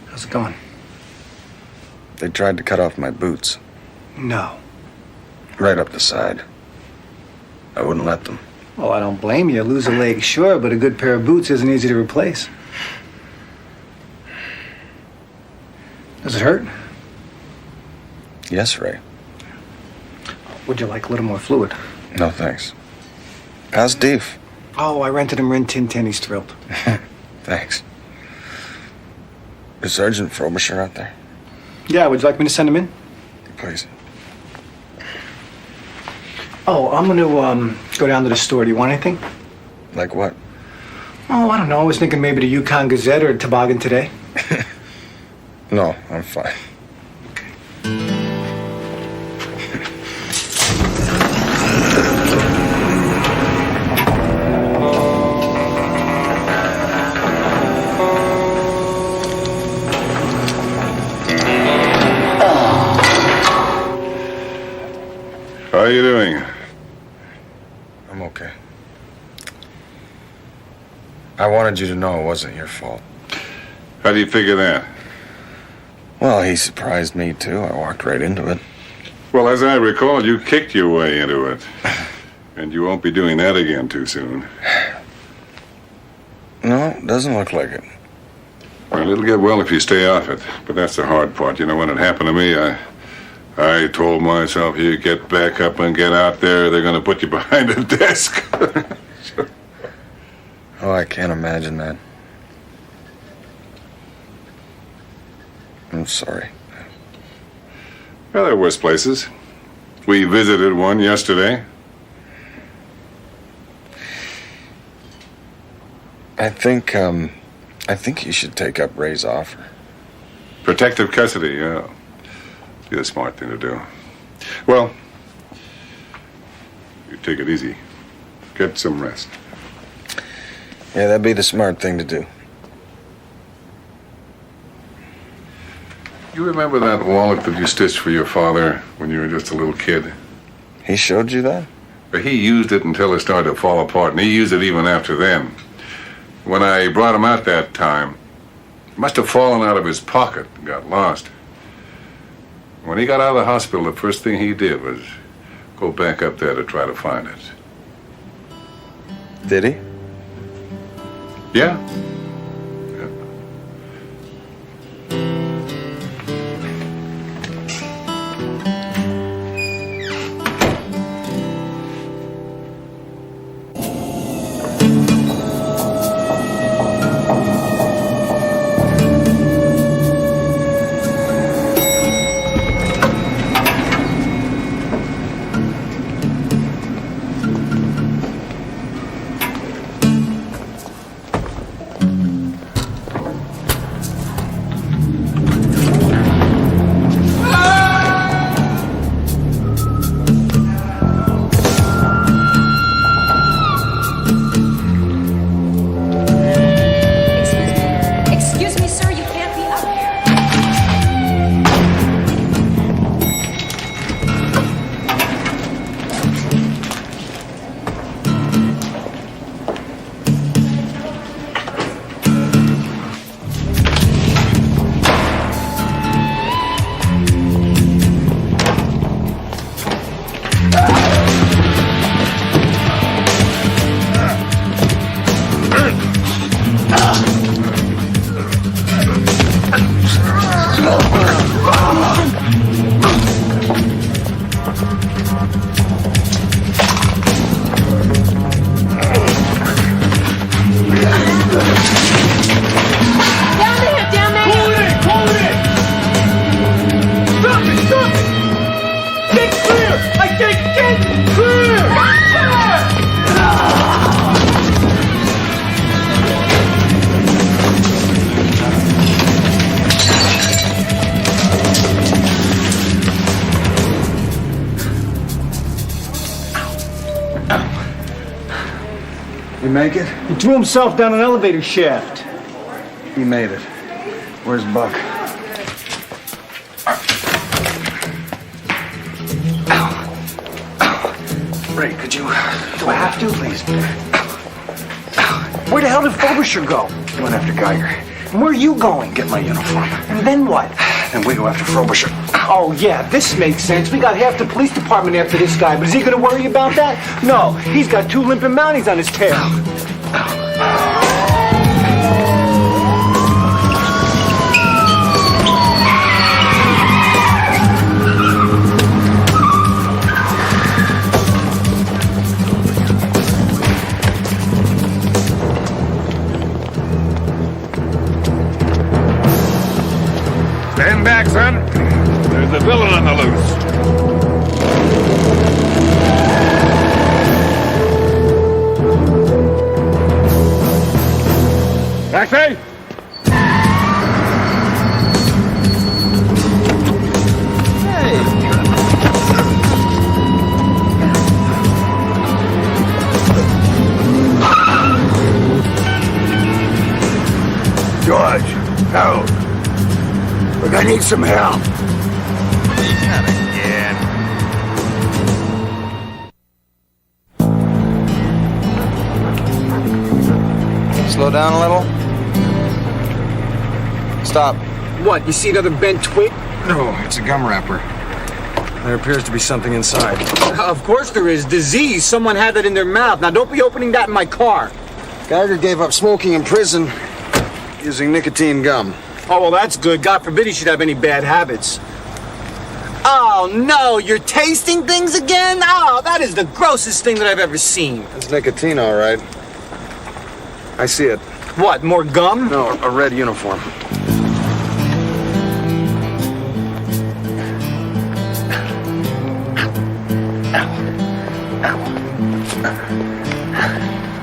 How's it going? They tried to cut off my boots. No. Right up the side. I wouldn't let them. Well, I don't blame you. Lose a leg, sure, but a good pair of boots isn't easy to replace. Does it hurt? Yes, Ray. Would you like a little more fluid? No, thanks. How's Dief? Oh, I rented him Rin Tin Tin. He's thrilled. Thanks. Is Sergeant Frobisher out there? Yeah, would you like me to send him in? Please. Oh, I'm going to go down to the store. Do you want anything? Like what? Oh, I don't know. I was thinking maybe the Yukon Gazette or Toboggan Today. No, I'm fine. How are you doing? I'm okay. I wanted you to know it wasn't your fault. How do you figure that? Well, he surprised me, too. I walked right into it. Well, as I recall, you kicked your way into it. And you won't be doing that again too soon. No, it doesn't look like it. Well, it'll get well if you stay off it. But that's the hard part. You know, when it happened to me, I told myself, you get back up and get out there, they're going to put you behind a desk. Oh, I can't imagine that. I'm sorry. Well, there are worse places. We visited one yesterday. I think you should take up Ray's offer. Protective custody, yeah. Be the smart thing to do. Well, you take it easy. Get some rest. Yeah, that'd be the smart thing to do. You remember that wallet that you stitched for your father when you were just a little kid? He showed you that? He used it until it started to fall apart, and he used it even after then. When I brought him out that time, it must have fallen out of his pocket and got lost. When he got out of the hospital, the first thing he did was go back up there to try to find it. Did he? Yeah. You make it? He threw himself down an elevator shaft. He made it. Where's Buck? Ray, could you... Do I have to? Please. Where the hell did Frobisher go? He went after Geiger. And where are you going? Get my uniform. And then what? And we go after Frobisher. Oh, yeah, this makes sense. We got half the police department after this guy, but is he going to worry about that? No, he's got 2 limping Mounties on his tail. Stand back, son. There's a villain on the loose. Taxi! George, Harold. Look, I need some help. Not again. Slow down a little. Stop. What, you see another bent twig? No, it's a gum wrapper. There appears to be something inside. Of course there is. Disease. Someone had that in their mouth. Now don't be opening that in my car. Geiger gave up smoking in prison using nicotine gum. Oh, well, that's good. God forbid he should have any bad habits. Oh, no, you're tasting things again? Oh, that is the grossest thing that I've ever seen. It's nicotine, all right. I see it. What, more gum? No, a red uniform.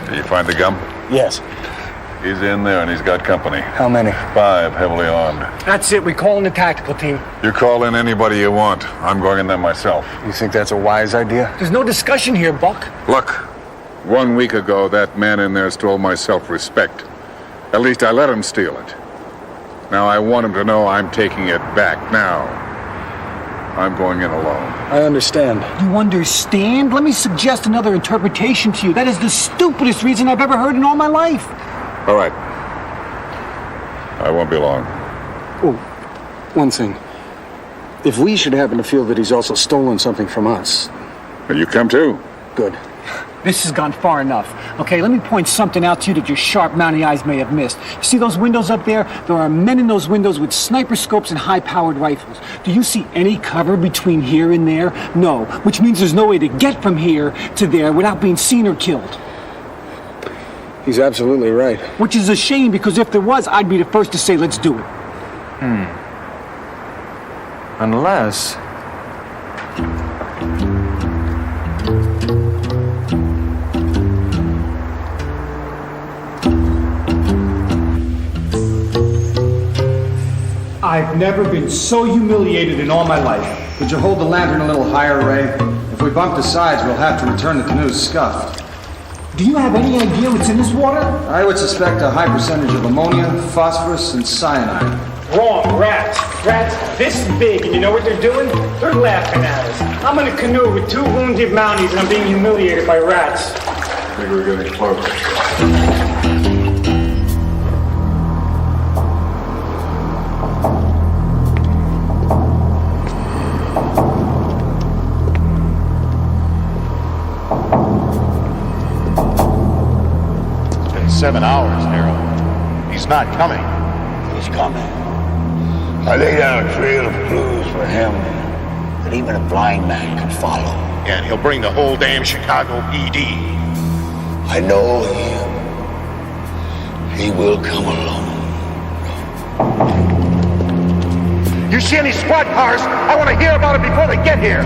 Did you find the gum? Yes. He's in there and he's got company. How many? 5, heavily armed. That's it. We call in the tactical team. You call in anybody you want. I'm going in there myself. You think that's a wise idea? There's no discussion here, Buck. Look, 1 week ago, that man in there stole my self-respect. At least I let him steal it. Now I want him to know I'm taking it back now. I'm going in alone. I understand. You understand? Let me suggest another interpretation to you. That is the stupidest reason I've ever heard in all my life. All right. I won't be long. Oh, one thing. If we should happen to feel that he's also stolen something from us... Will you come too? Good. This has gone far enough. Okay, let me point something out to you that your sharp Mountie eyes may have missed. You see those windows up there? There are men in those windows with sniper scopes and high-powered rifles. Do you see any cover between here and there? No, which means there's no way to get from here to there without being seen or killed. He's absolutely right. Which is a shame, because if there was, I'd be the first to say, let's do it. Unless... I've never been so humiliated in all my life. Would you hold the lantern a little higher, Ray? If we bump the sides, we'll have to return the canoes scuffed. Do you have any idea what's in this water? I would suspect a high percentage of ammonia, phosphorus, and cyanide. Wrong, rats. Rats this big, and you know what they're doing? They're laughing at us. I'm in a canoe with 2 wounded Mounties, and I'm being humiliated by rats. I think we're getting close. It's been 7 hours, Harold. He's not coming. He's coming. I laid out a trail of clues for him that even a blind man can follow. And he'll bring the whole damn Chicago PD. I know him. He will come alone. You see any squad cars? I want to hear about it before they get here.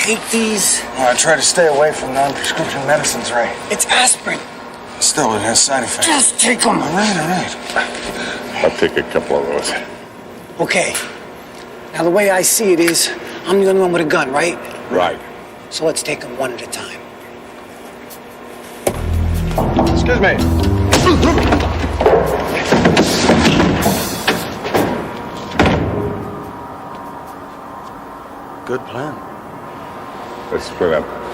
take these? I try to stay away from non-prescription medicines, Ray. It's aspirin. Still, it has side effects. Just take them. All right. I'll take a couple of those. Okay. Now, the way I see it is, I'm the only one with a gun, right? Right. So let's take them one at a time. Excuse me. Good plan. Let's split up.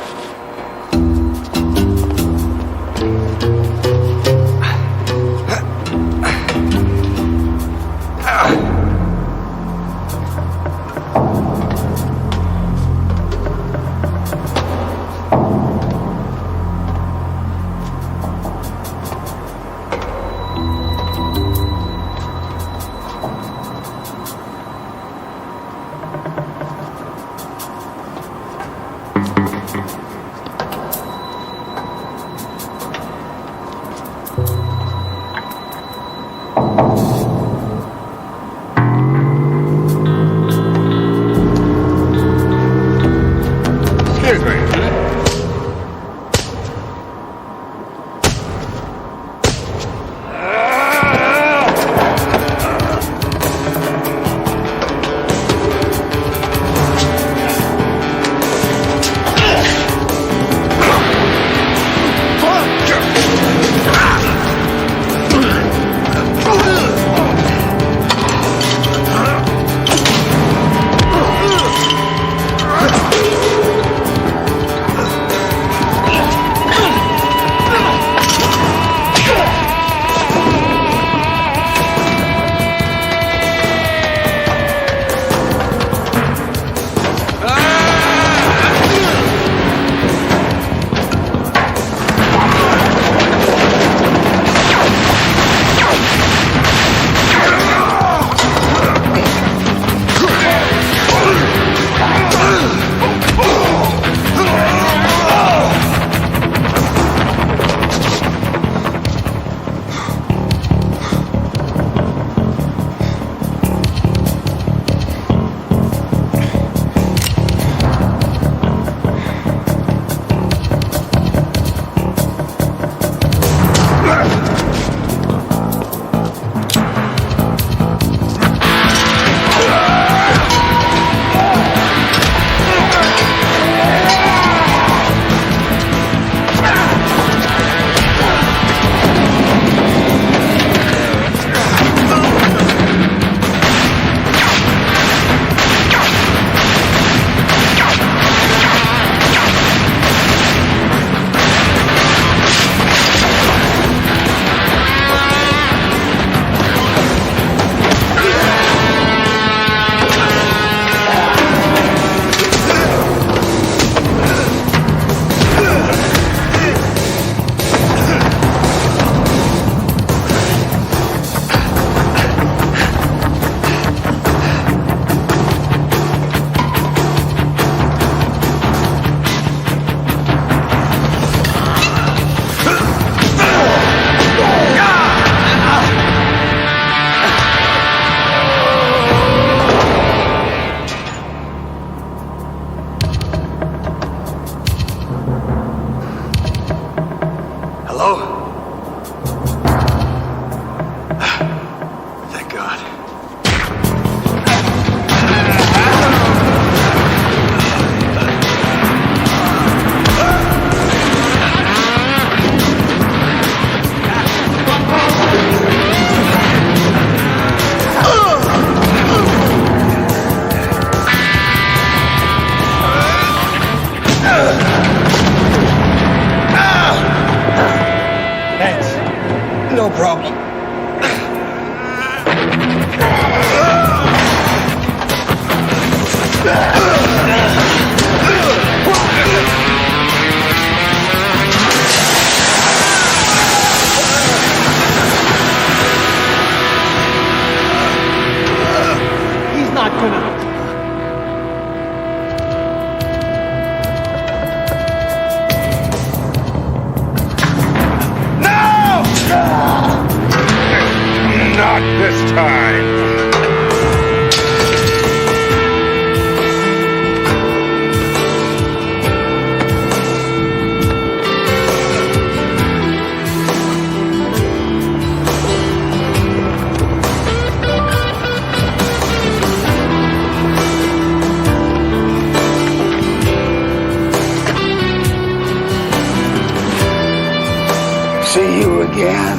see you again.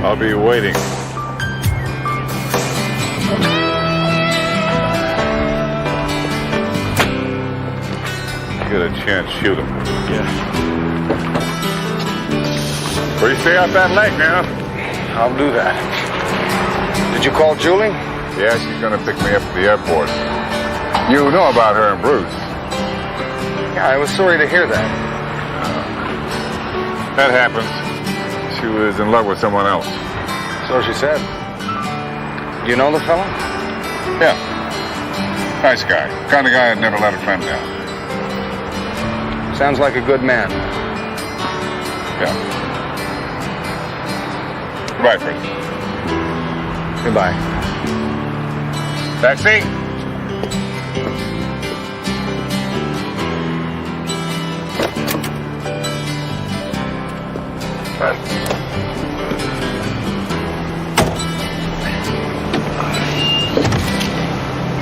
I'll be waiting. Get a chance, shoot him. Yeah. Where you stay out that lake now? I'll do that. Did you call Julie? Yeah, she's gonna pick me up at the airport. You know about her and Bruce. Yeah, I was sorry to hear that. That happens. She was in love with someone else. So she said. Do you know the fella? Yeah. Nice guy. Kind of guy that'd never let a friend down. Sounds like a good man. Yeah. Goodbye, Fritz. Goodbye. Taxi?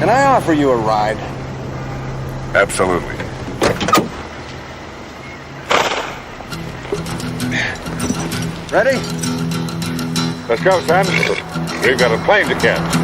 Can I offer you a ride? Absolutely. Ready? Let's go, son. We've got a plane to catch.